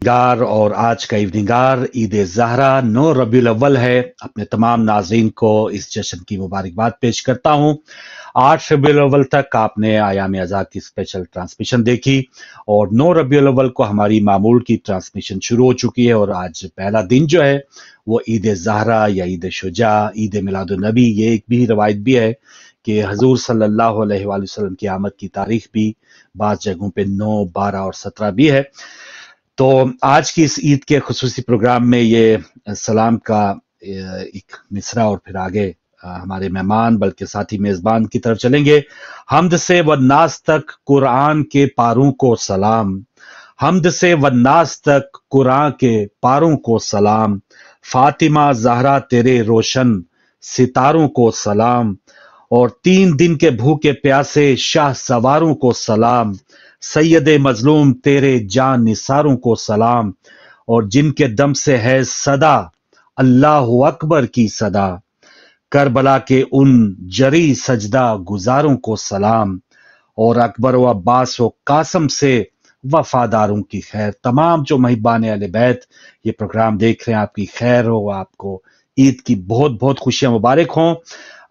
गार और आज का इवनिंगार ईद ज़हरा 9 रबीउल अव्वल है। अपने तमाम नाज़रीन को इस जश्न की मुबारकबाद पेश करता हूँ। 8 रबीउल अव्वल तक आपने आयाम अज़ा की स्पेशल ट्रांसमिशन देखी और 9 रबीउल अव्वल को हमारी मामूल की ट्रांसमिशन शुरू हो चुकी है और आज पहला दिन जो है वो ईद ज़हरा या ईद शुजा, ईद मिलादुन नबी, ये एक भी रवायत भी है कि हजूर सल्लल्लाहु अलैहि वसल्लम की आमद की तारीख भी बाज़ जगहों पे 9, 12 और 17 भी है। तो आज की इस ईद के खुसूसी प्रोग्राम में ये सलाम का एक मिसरा और फिर आगे हमारे मेहमान बल्कि साथी मेजबान की तरफ चलेंगे। हमद से व नाज तक कुरान के पारों को सलाम, हमद से व नाज तक कुरान के पारों को सलाम, फातिमा ज़हरा तेरे रोशन सितारों को सलाम, और 3 दिन के भूखे प्यासे शाह सवारों को सलाम, सैयदे मजलूम तेरे जान निसारों को सलाम, और जिनके दम से है सदा अल्लाहु अकबर की सदा, करबला के उन जरी सजदा गुजारों को सलाम, और अकबर व अब्बास व कासम से वफादारों की खैर। तमाम जो महिबान अहले बैत ये प्रोग्राम देख रहे हैं, आपकी खैर हो, आपको ईद की बहुत बहुत खुशियां मुबारक हों।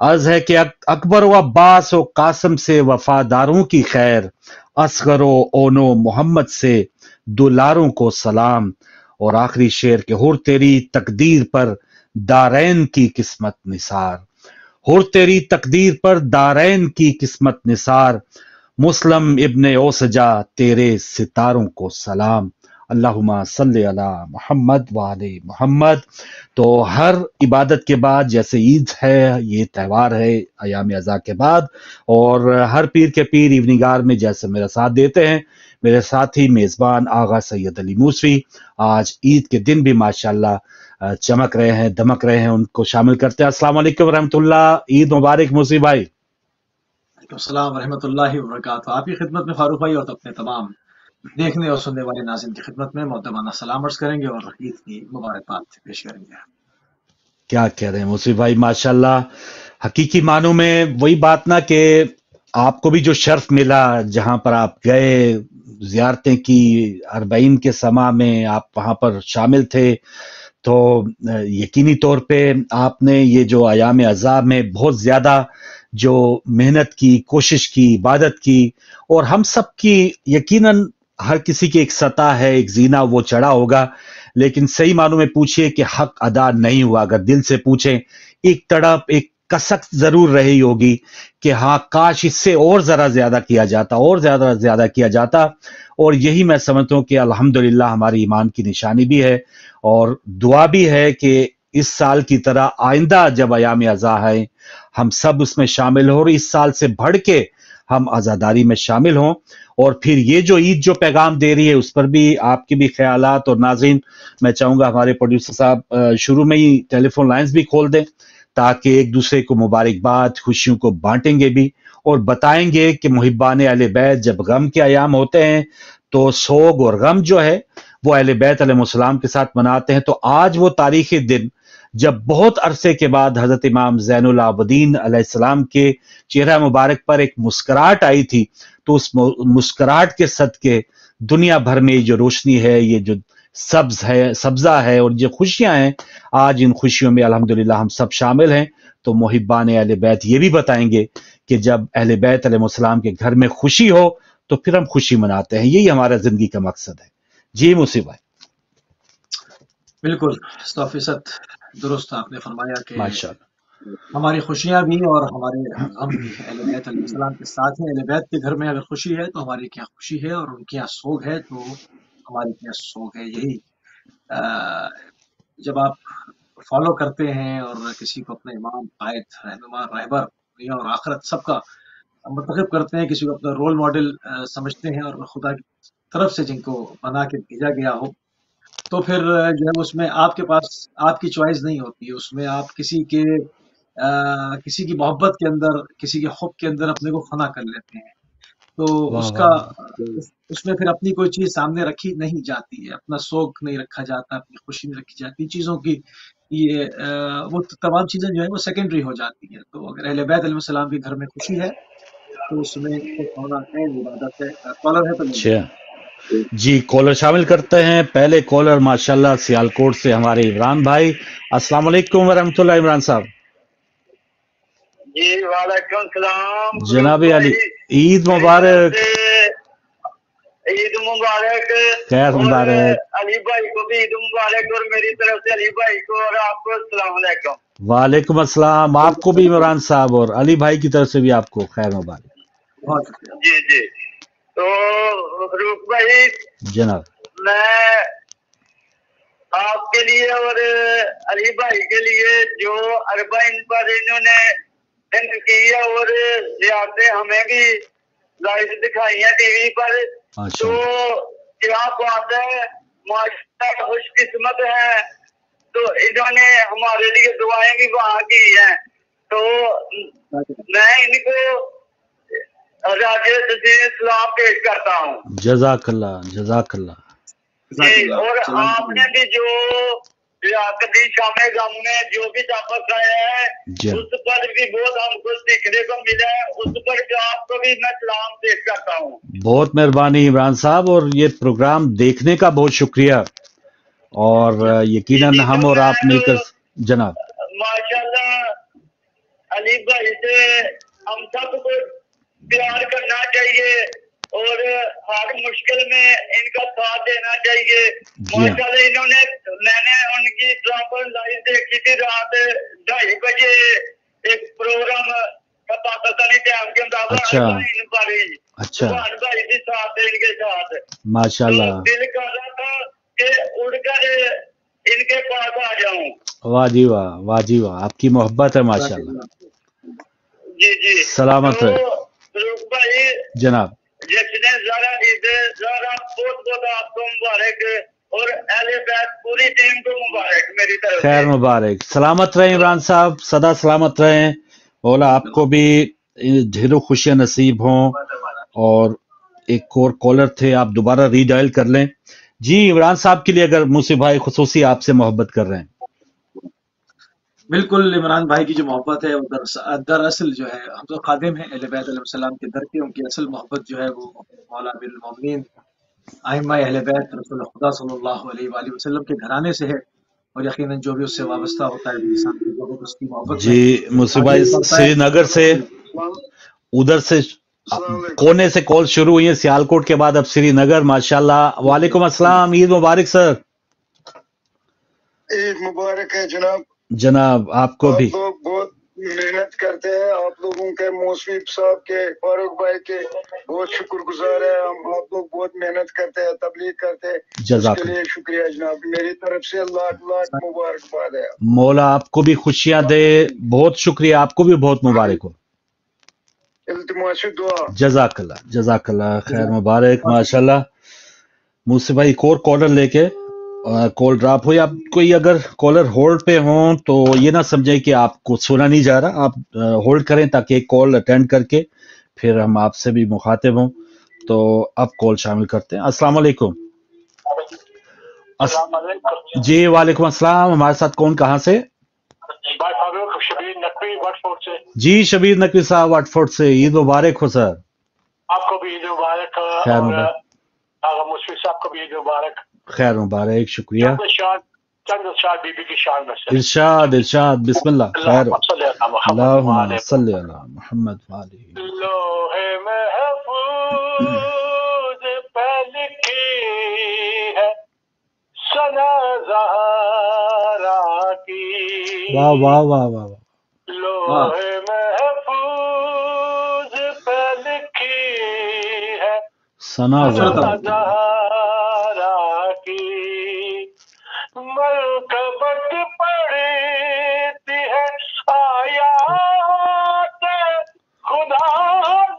अर्ज है कि अकबर व अब्बास व कासम से वफादारों की खैर, असगर व ओनो मोहम्मद से दुलारों को सलाम, और आखिरी शेर के हुर तेरी तकदीर पर दारैन की किस्मत निसार, हुर तेरी तकदीर पर दारैन की किस्मत निसार, मुस्लिम इब्ने ओसजा तेरे सितारों को सलाम, अल्लाहुम्मा सल्ली अला मोहम्मद व आले मोहम्मद। तो हर इबादत के बाद, जैसे ईद है, ये त्यौहार है अयाम अज़ा के बाद, और हर पीर के पीर इवनिंगार में जैसे मेरा साथ देते हैं मेरे साथी मेजबान आगा सैयद अली मूसवी, आज ईद के दिन भी माशाल्लाह चमक रहे हैं, दमक रहे हैं, उनको शामिल करते हैं। अस्सलाम वालेकुम रहमतुल्लाह, ईद मुबारक मूसवी भाई। अस्सलाम रहमतुल्लाहि व बरकातहू। आपकी खिदमत में फारूक भाई और अपने तमाम देखने और सुनने वाले नाज़रीन की खिदमत में मोहतरमाना सलाम अर्ज करेंगे और ईद की मुबारकबाद पेश करेंगे। क्या कह रहे हैं मूसवी भाई, माशाल्लाह हकीकी मानों में वही बात ना कि आपको भी जो शर्फ मिला, जहां पर आप गए, जियारतें की, अरबईन के समा में आप वहां पर शामिल थे, तो यकीनी तौर पे आपने ये जो अयाम अज़ा में बहुत ज्यादा जो मेहनत की, कोशिश की, इबादत की, और हम सब की यकीनन हर किसी की एक सतह है, एक जीना वो चढ़ा होगा, लेकिन सही मानों में पूछिए कि हक अदा नहीं हुआ। अगर दिल से पूछें, एक तड़प, एक कसक जरूर रही होगी कि हाँ काश इससे और जरा ज्यादा किया जाता, और ज्यादा ज्यादा किया जाता। और यही मैं समझता हूँ कि अल्हम्दुलिल्लाह हमारी ईमान की निशानी भी है और दुआ भी है कि इस साल की तरह आइंदा जब अयाम अज़ा है हम सब उसमें शामिल हो और इस साल से बढ़ के हम आज़ादारी में शामिल हों। और फिर ये जो ईद जो पैगाम दे रही है उस पर भी आपके भी ख्यालात, और नाज़रीन मैं चाहूंगा हमारे प्रोड्यूसर साहब शुरू में ही टेलीफोन लाइंस भी खोल दें ताकि एक दूसरे को मुबारकबाद, खुशियों को बांटेंगे भी और बताएंगे कि मुहिब्बान अहले बैत जब गम के अयाम होते हैं तो सोग और गम जो है वो अहले बैत अलैहिस्सलाम के साथ मनाते हैं। तो आज वो तारीखी दिन जब बहुत अरसे के बाद हजरत इमाम ज़ैनुल आबदीन अलैहिस्सलाम के चेहरा मुबारक पर एक मुस्कुराहट आई थी, तो उस मुस्कुराहट के सदके दुनिया भर में ये जो रोशनी है, ये जो सब्जा है और ये खुशियां हैं, आज इन खुशियों में अल्हम्दुलिल्लाह हम सब शामिल हैं। तो मुहिब्बान अहले बैत ये भी बताएंगे कि जब अहले बैत अलैहिस्सलाम के घर में खुशी हो तो फिर हम खुशी मनाते हैं। यही हमारा जिंदगी का मकसद है। जी मुसीब भाई। बिल्कुल 100% दुरुस्त आपने फरमाया कि माशाअल्लाह। हमारी खुशियां भी और हमारे गम भी अहले बैत अलैहिस्सलाम के साथ हैं। अहले बैत के घर में अगर खुशी है तो हमारी क्या खुशी है, और उनके यहाँ सोग है तो हमारी क्या सोग है। यही अ, जब आप फॉलो करते हैं और किसी को अपना इमाम, कायद, रहनुमा, रहबर दुनिया और आखिरत सबका मुंतखब करते हैं, किसी को अपना रोल मॉडल समझते हैं और खुदा की तरफ से जिनको बना के भेजा गया हो, तो फिर जो है उसमें आपके पास आपकी चॉइस नहीं होती है। उसमें आप किसी की मोहब्बत के अंदर, किसी के हुब के अंदर अपने को फना कर लेते हैं। तो वाह उसका वाह। उसमें फिर अपनी कोई चीज़ सामने रखी नहीं जाती है, अपना शौक नहीं रखा जाता, अपनी खुशी नहीं रखी जाती, चीज़ों की ये वो तमाम चीज़ें जो है वो सेकेंडरी हो जाती हैं। तो अगर अहले बैत अलैहिस्सलाम के घर में खुशी है तो उसमें खुश होना ऐन इबादत है। कॉलर है तो ले अच्छा, लीजिए। जी कॉलर शामिल करते हैं। पहले कॉलर माशाल्लाह सियालकोट से हमारे इमरान भाई। अस्सलाम वालेकुम वरहमतुल्लाह इमरान साहब। जी वालेकुम सलाम जनाब रूप अली, भाई, ईद मेरी तरफ मुबारक। से ईद मुबारक। खैर और मुबारक। अली भाई को भी ईद मुबारक, और मेरी तरफ से अली भाई को और आपको अस्सलाम वालेकुम। वालेकुम अस्सलाम, आपको भी इमरान साहब और अली भाई की तरफ से भी आपको खैर मुबारक। बहुत शुक्रिया। जी जी। तो रूप भाई, जनाब मैं आपके लिए और अली भाई के लिए जो अरबाइन पर इन्होंने हिंद की है और रियासतें हमें भी लाइव दिखाई है टीवी पर, तो माशाल्लाह। क्या बात है, माशाल्लाह खुशकिस्मत है। तो इन्होंने हमारे लिए दुआएं भी वहाँ की हैं। तो मैं इनको राजेश जी सलाम पेश करता हूँ। जजाकल्लाह जजाकल्लाह। जी, और आपने भी जो रियासती शामे गम में जो भी ताकत आया है, जी हाँ। उस पर भी बहुत हमको सीखने को मिला है। उस पर भी आपको भी मैं सलाम पेश करता हूँ। बहुत मेहरबानी इमरान साहब, और ये प्रोग्राम देखने का बहुत शुक्रिया। और यकीनन जी, हम तो और आप मैं मिलकर तो जनाब माशाल्लाह अली भाई से हम सबको प्यार करना चाहिए और हर मुश्किल में इनका साथ देना चाहिए। जी हाँ। माशाल्लाह इन्होंने, मैंने उनकी ट्रांसफर लाइव देखी थी रात 2:30 बजे, एक प्रोग्राम का पाकिस्तानी टाइम के मुताबिक अच्छा अरबाइन पर ही अच्छा सुभान भाई के साथ इनके साथ। तो माशाल्लाह। दिल कर रहा था कि उड़कर इनके पास आ जाऊं। वाह जी वाह, वाह जी वाह, आपकी मोहब्बत है माशाल्लाह। जी जी। सलामत रहे तो रूप भाई, जनाब। जिसने जरा बहुत बहुत आपको मुबारक, और अहले बैत पूरी टीम को मुबारक मेरी तरफ खैर से। मुबारक, सलामत रहें इमरान साहब, सदा सलामत रहें। मौला आपको भी ढेरों खुशियां नसीब हों। और एक और कॉलर थे, आप दोबारा रीडायल कर लें। जी इमरान साहब के लिए अगर मुझसे भाई खुसूसी आपसे मोहब्बत कर रहे हैं। बिल्कुल, इमरान भाई की जो मोहब्बत है वो दरअसल जो है, हम तो खादिम हैं अहले बैत अलैहिस्सलाम के दर के। उनकी असल मोहब्बत जो है वो मौला अमीरुल मोमिनीन आइम्मा अहले बैत रसूल खुदा सल्लल्लाहु अलैहि वसल्लम के घराने से है। और यकीनन जो भी उससे वाबस्ता होता है, वो इंसान की बहुत उसकी मोहब्बत में जी मुझसे भाई आगे बढ़ता है। श्रीनगर से, उधर से कोने से कॉल शुरू हुई है सियालकोट के बाद अब श्रीनगर। माशाल्लाह। वालेकुम अस्सलाम, ईद मुबारक सर। ईद मुबारक है जनाब। जनाब आपको भी। आप लोग बहुत मेहनत करते हैं, आप लोगों के मौसफी साहब के, फारूक भाई के बहुत शुक्रगुजार है हम। आप लोग बहुत मेहनत करते हैं, तबलीग करते हैं, उसके जज़ाकल्लाह। लिए शुक्रिया जनाब। मेरी तरफ से लाख लाख मुबारकबाद है। मौला आपको भी खुशियां दे, बहुत शुक्रिया, आपको भी बहुत मुबारक हो। इल्तिमास दुआ। जज़ाकल्लाह जज़ाकल्लाह, खैर मुबारक माशाल्लाह। मुझसे भाई एक और कॉलर लेके कॉल ड्रॉप हो, या कोई अगर कॉलर होल्ड पे हो तो ये ना समझे कि आपको सुना नहीं जा रहा। आप होल्ड करें ताकि एक कॉल अटेंड करके फिर हम आपसे भी मुखातिब हों। तो अब कॉल शामिल करते हैं। अस्सलाम वालेकुम। जी वालेकुम अस्सलाम। हमारे साथ कौन, कहाँ से? भाई फारूक शबीर नकवी वाटफोर्ड से। जी शबीर नकवी साहब वाटफोर्ड से, ईद मुबारक हो सर। आपको भी ईद मुबारक, खैर और मुबारक। आगा मुशफिक साहब को भी ईद मुबारक। खैर मुबारक, शुक्रिया। चंद शान बीबी की शान में से इरशाद इरशाद, बिस्मिल्लाह। खैर अल्लाहुम्मा सल्ली अला अल्लाह मुहम्मद व आलिहि। लोहे महफूज पे लिखी है सना ज़हरा की। वाह वाह वाह वाह वाह। लोहे महफूज पे लिखी है सना सना ज़हरा। ज़हरा की। मरकबत पड़ती है आयात खुदा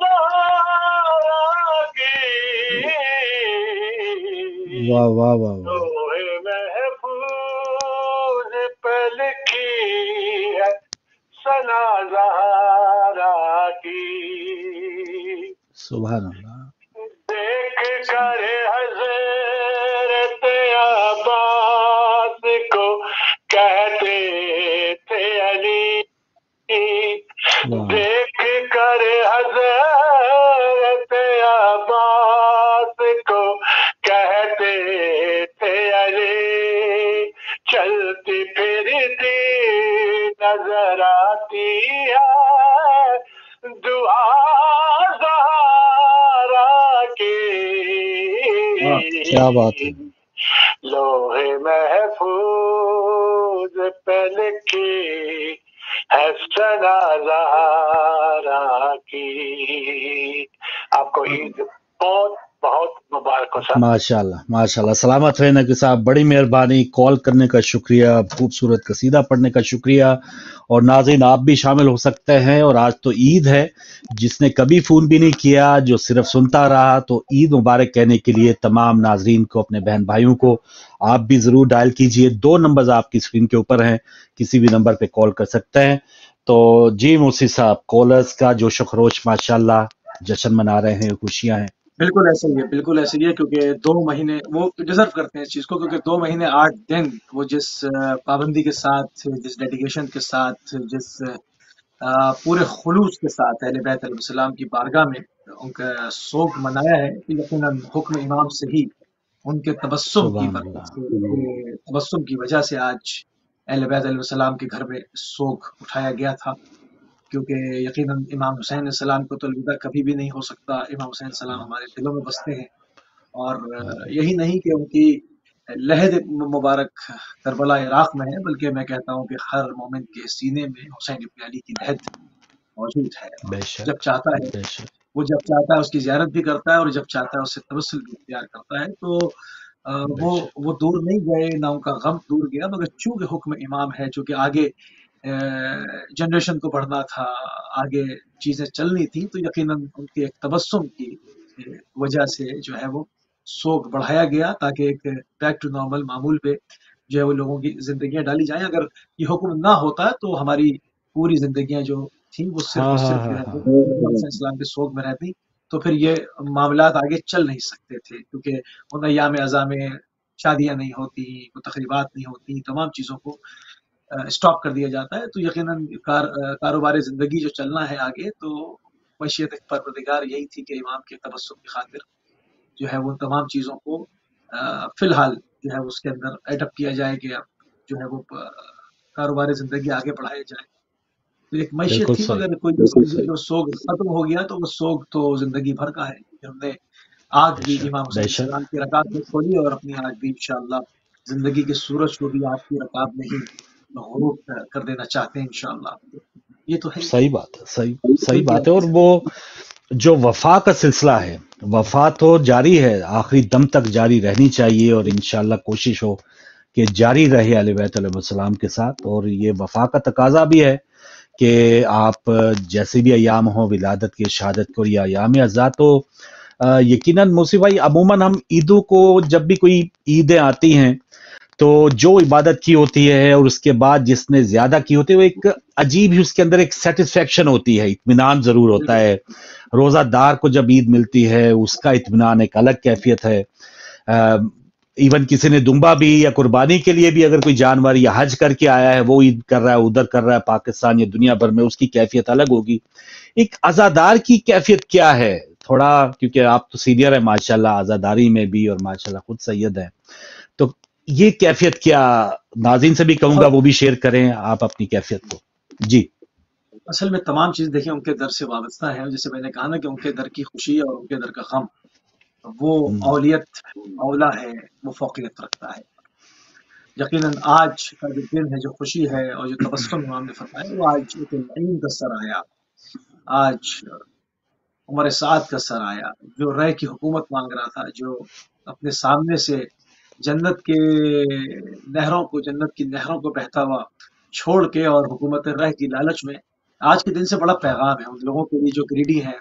ज़हरा की। वाह वाह वाह वाह। लोहे महफूज पे लिखी है सना ज़हरा की। सुभान अल्लाह। देख कर हज़रत अब्बास को कहते थे अली। वाह देख कर हज़रत अब्बास को नजर आती है दुआ ज़हरा की। क्या बात है। लोहे महफूज पे लिखी है सना ज़हरा की। आपको ईद बहुत बहुत मुबारक हो साहब। माशाल्लाह माशाल्लाह, सलामत रहे नकी साहब, बड़ी मेहरबानी, कॉल करने का शुक्रिया, खूबसूरत कसीदा पढ़ने का शुक्रिया। और नाज़रीन आप भी शामिल हो सकते हैं। और आज तो ईद है, जिसने कभी फ़ोन भी नहीं किया, जो सिर्फ सुनता रहा, तो ईद मुबारक कहने के लिए तमाम नाज़रीन को, अपने बहन भाइयों को आप भी ज़रूर डायल कीजिए। 2 नंबर्स आपकी स्क्रीन के ऊपर हैं, किसी भी नंबर पे कॉल कर सकते हैं। तो जी मूसी साहब, कॉलर्स का जोश खरोश माशाल्लाह, जश्न मना रहे हैं, खुशियां हैं। बिल्कुल ऐसा ही है, बिल्कुल ऐसे ही है, क्योंकि 2 महीने वो डिजर्व करते हैं इस चीज़ को, क्योंकि 2 महीने 8 दिन वो जिस पाबंदी के साथ, जिस डेडिकेशन के साथ, जिस पूरे खुलूस के साथ अहले बैत अलैहिस्सलाम की बारगाह में उनका सोग मनाया है, कि यकीनन हुक्म इमाम से ही उनके तबस्सुम की सुभान बरकत अल्लाह। से, उनके तबस्सुम की वजह से आज अहले बैत अलैहिस्सलाम के घर में सोग उठाया गया था। क्योंकि यकीनन इमाम हुसैन सलाम को तो अलविदा कभी भी नहीं हो सकता। इमाम हुसैन सलाम हमारे दिलों में बसते हैं। और यही नहीं कि उनकी लहद मुबारक करबला इराक में है, बल्कि मैं कहता हूँ कि हर मोमिन के सीने में हुसैन इब्न अली की लहद मौजूद है। और बेशक जब चाहता है, बेशक। वो जब चाहता है उसकी ज़ियारत भी करता है, और जब चाहता है उससे तवस्सुल भी इख्तियार करता है। तो बेशक। वो दूर नहीं गए, ना उनका गम दूर गया, मगर चूंकि हुक्म इमाम है, चूंकि आगे जनरेशन को बढ़ना था, आगे चीज़ें चलनी थी, तो यकीनन उनके एक तबस्सुम की वजह से जो है वो सोग बढ़ाया गया, ताकि एक बैक टू नॉर्मल मामूल पे जो है वो लोगों की जिंदगियां डाली जाएं। अगर ये हुक्म ना होता तो हमारी पूरी जिंदगियां जो थी वो सिर्फ हाँ और हाँ सिर्फ हाँ जो है हाँ। वो इस्लाम के सोग में रहती। तो फिर ये मामलात आगे चल नहीं सकते थे, क्योंकि उन अय्याम अज़ा में शादियां नहीं होती, तकरीबात नहीं होती, तमाम चीज़ों को स्टॉप कर दिया जाता है। तो यकीनन कारोबार ज़िंदगी जो चलना है आगे, तो मशीयत परवरदिगार यही थी कि इमाम के तबस्सुम की खातिर जो है वो तमाम चीज़ों को फ़िलहाल जो है उसके अंदर एडप्ट किया जाए, कि अब जो है वो कारोबार ज़िंदगी आगे बढ़ाया जाए। तो एक मईशत बिल्कुल थी, सही। मगर कोई जो सोग ख़त्म हो गया, तो वो सोग तो ज़िंदगी भर का है। कि हमने आग भी बेशक इमाम हुसैन बेशक। सलाम की रकाब में खोली, और अपनी आग भी इंशाअल्लाह ज़िंदगी के सूरज को भी आग की रकाब में ही ग़ुरूब कर देना चाहते हैं इंशाअल्लाह। ये तो है ही। सही बात है, सही सही बात है। और वो जो वफा का सिलसिला है, वफा तो जारी है, आखिरी दम तक जारी रहनी चाहिए। और इंशाल्लाह कोशिश हो कि जारी रहे अहले बैत अलैहिस्सलाम के साथ। और ये वफा का तकाजा भी है कि आप जैसे भी अयाम हो, विलादत की, शहादत को, या अयाम अज़ा, तो यकीनन मूसी भाई, अमूमन हम ईदों को, जब भी कोई ईदें आती हैं, तो जो इबादत की होती है और उसके बाद जिसने ज्यादा की होती है, वो एक अजीब ही उसके अंदर एक सेटिस्फेक्शन होती है, इत्मीनान जरूर होता है। रोजादार को जब ईद मिलती है, उसका इत्मीनान एक अलग कैफियत है। इवन किसी ने दुम्बा भी या कुर्बानी के लिए भी अगर कोई जानवर या हज करके आया है, वो ईद कर रहा है, उधर कर रहा है, पाकिस्तान या दुनिया भर में, उसकी कैफियत अलग होगी। एक अजादार की कैफियत क्या है थोड़ा, क्योंकि आप तो सीनियर है माशाल्लाह अजादारी में भी, और माशाल्लाह खुद सैयद है, तो ये कैफियत क्या, नाज़रीन से भी कहूंगा वो भी शेयर करें आप अपनी कैफियत को। जी। असल में तमाम चीज़ देखिए उनके दर से वाबस्ता है। जैसे मैंने कहा ना कि उनके दर की खुशी और उनके दर का गम, वो औलियत औला है, वो फौकियत रखता है। यकीनन आज का जो दिन है, जो खुशी है और जो तबस्सुम इमाम ने फरमाया, वो आज एक नईम का सर आया, आज उमर साद का सर आया, जो रह की हुकूमत मांग रहा था, जो अपने सामने से जन्नत के नहरों को, जन्नत की नहरों को बहता हुआ छोड़ के और हुकूमत रह की लालच में, आज के दिन से बड़ा पैगाम है उन लोगों के लिए जो ग्रीडी हैं,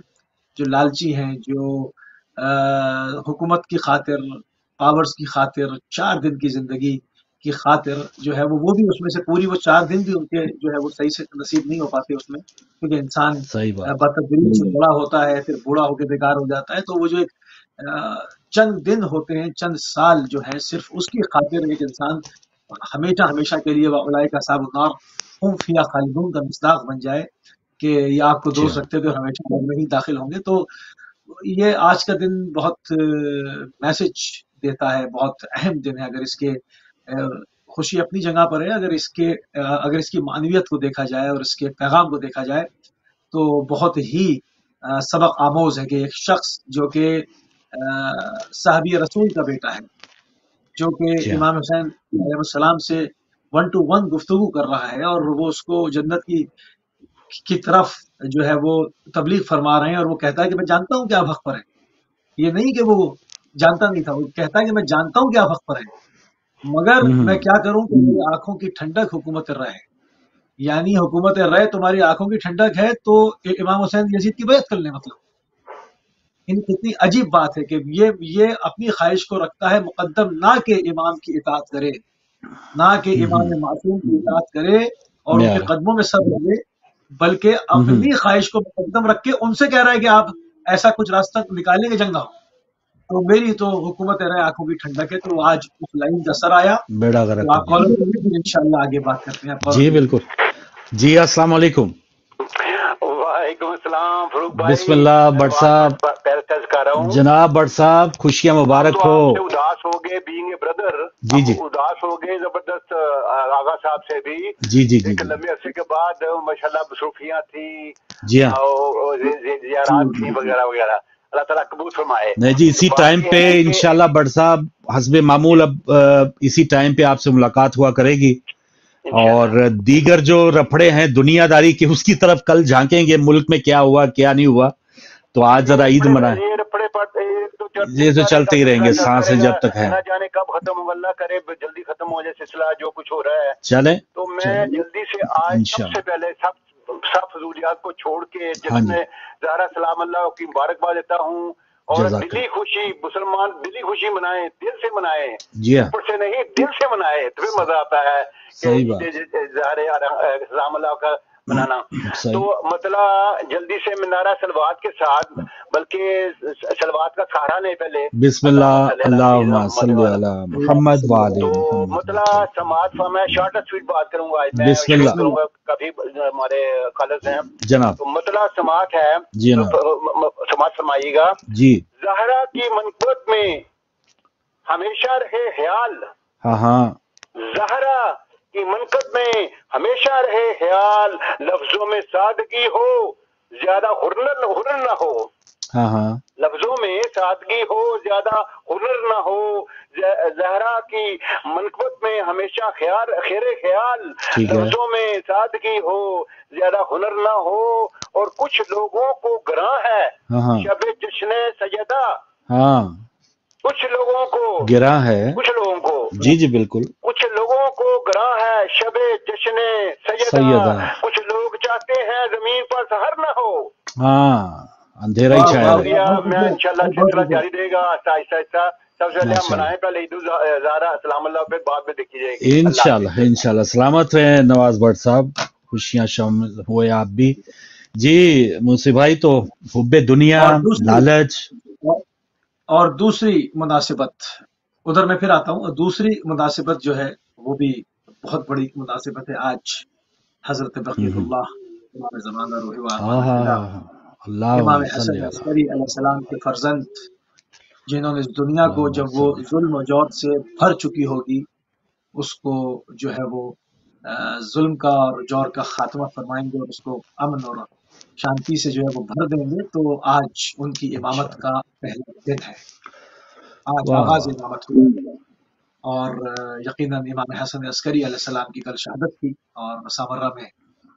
जो लालची हैं, जो हुकूमत की खातिर, पावर्स की खातिर, 4 दिन की जिंदगी की खातिर जो है वो भी उसमें से पूरी वो 4 दिन भी उनके जो है वो सही से नसीब नहीं हो पाते उसमें, क्योंकि इंसान सही बात। बतदरीज से बड़ा होता है, फिर बूढ़ा होकर बेकार हो जाता है। तो वो जो एक चंद दिन होते हैं, चंद साल जो है, सिर्फ उसकी खातिर एक इंसान हमेशा हमेशा के लिए उलाइका अस्हाबुन नार हुम फिहा खालिदून का मिस्दाक बन जाए, कि ये आपको दोस्त रखते थे और हमेशा आग में ही दाखिल होंगे। तो ये आज का दिन बहुत मैसेज देता है, बहुत अहम दिन है। अगर इसके خوشی اپنی جگہ پر ہے. اگر اس کی معنویت کو دیکھا جائے اور اس کے پیغام کو دیکھا جائے تو بہت ہی سبق آموز ہے کہ ایک شخص جو کہ صحابی رسول کا بیٹا ہے، جو کہ جی ہاں امام حسین علیہ السلام سے 1 to 1 گفتگو کر رہا ہے، اور وہ اس کو جنت کی طرف جو ہے وہ تبلیغ فرما رہے ہیں، اور وہ کہتا ہے کہ میں جانتا ہوں کہ آپ حق پر ہیں. یہ نہیں کہ وہ جانتا نہیں تھا، وہ کہتا ہے کہ میں جانتا ہوں کہ آپ حق پر ہیں، مگر میں کیا کروں کہ میری آنکھوں کی ٹھنڈک حکومت رائے ہے. یعنی حکومت رائے تمہاری آنکھوں کی ٹھنڈک ہے تو امام حسین یزید کی بیعت کر لیں. مطلب کتنی عجیب بات ہے کہ یہ اپنی خواہش کو رکھتا ہے مقدم، نہ کہ امام کی اطاعت کرے، نہ کہ امام معصوم کی اطاعت کرے اور ان کے قدموں میں سر لگے، بلکہ اپنی خواہش کو مقدم رکھ کے ان سے کہہ رہا ہے کہ آپ ایسا کچھ راستہ نکالیں گے جنگ نہ ہو. تو میری تو حکومت رائے آنکھوں کی ٹھنڈک ہے. تو آج اس لائن کا سر آیا بیڑا غرق تو ہو آپ گیا. کالر پہ انشاءاللہ آگے بات کرتے ہیں. جی بالکل. جی السلام علیکم. وعلیکم السلام فروخ بھائی. بسم اللہ بٹ صاحب. کر رہا ہوں جناب بٹ صاحب خوشیاں مبارک تو ہو. آپ سے اداس ہو گئے بینگ اے بردر. جی جی اداس ہو گئے زبردست. آغا صاحب سے بھی جی جی جی ایک لمبے عرصے کے بعد ماشاءاللہ مصروفیاں تھی جی ہاں. اور زیارات تھی وغیرہ وغیرہ. اللہ تعالیٰ قبول فرمائے. نہیں جی اسی ٹائم پہ انشاءاللہ بٹ صاحب حسب معمول اب اسی ٹائم پہ آپ سے ملاقات ہوا کرے گی، اور دیگر جو رپڑے ہیں دنیا داری کے اس کی طرف کل جھانکیں گے، ملک میں کیا ہوا کیا نہیں ہوا. تو آج ذرا عید منائیں. یہ تو چلتے ہی رہیں گے سانسیں جب تک ہے. نہ جانے کب ختم ہو، اللہ کرے جلدی ختم ہو جائے سلسلہ جو کچھ ہو رہا ہے. چلیں تو میں جلدی سے آج سب سے پہلے سب فضولیات کو چھوڑ کے جشن زہرا سلام اللہ کی مبارکباد دیتا ہوں. اور دلی خوشی مسلمان دلی خوشی منائیں، دل سے منائیں، اوپر سے نہیں دل سے منائیں تو پھر مزہ آتا ہے کہ زہرا سلام اللہ کا منانا. تو مطلب جلدی سے منارہ سلوات کے ساتھ، بلکہ سلوات کا سہارا نہیں پہلے بسم اللہ اللہم صلی علی محمد وعلی تو محمد. مطلب سماعت میں شارٹ اینڈ سویٹ بات کروں گا. میں بسم اللہ کروں گا، کافی ہمارے کالرز ہیں جناب. تو مطلب سماعت ہے جی سماعت فرمائیے گا. جی زہرا کی منقبت میں ہمیشہ رہے خیال. ہاں ہاں. زہرا کی منقبت میں ہمیشہ رہے خیال، لفظوں میں سادگی ہو زیادہ ہنر نہ ہو. ہاں ہاں. لفظوں میں سادگی ہو زیادہ ہنر نہ ہو. زہرا کی منقبت میں ہمیشہ خیر خیال، لفظوں میں سادگی ہو زیادہ ہنر نہ ہو. اور کچھ لوگوں کو گراں ہے شب جشن سیدہ. ہاں کچھ لوگوں کو گراں ہے. کچھ لوگوں کو جی جی بالکل. کچھ لوگوں کو گراں ہے شب جشن سیدہ. کچھ لوگ چاہتے ہیں زمین پر سحر نہ ہو. ہاں اندھیرا ہی چھایا ہے. میں انشاءاللہ سلسلہ جاری رہے گا آہستہ آہستہ. سب سے پہلے ہم منائیں پہلے عید الزہرا سلام اللہ پہ، بعد میں دیکھی جائے گی. انشاءاللہ انشاءاللہ. سلامت رہیں نواز بٹ صاحب، خوشیاں شامل ہوئے آپ بھی. جی موسی بھائی، تو حب دنیا، لالچ اور دوسری مناسبت ادھر میں پھر آتا ہوں. اور دوسری مناسبت جو ہے وہ بھی بہت بڑی مناسبت ہے. آج حضرت بقیت اللہ امام زمانہ روح امام حسن عسکری علیہ السلام کے فرزند، جنہوں نے اس دنیا کو جب وہ ظلم و جور سے بھر چکی ہوگی اس کو جو ہے وہ ظلم کا اور جور کا خاتمہ فرمائیں گے، اور اس کو امن اور شانتی سے جو ہے وہ بھر دیں گے. تو آج ان کی امامت کا پہلا دن ہے. آج آغاز امامت ہوئی، اور یقیناً امام حسن عسکری علیہ السلام کی کل شہادت تھی اور مسامرہ میں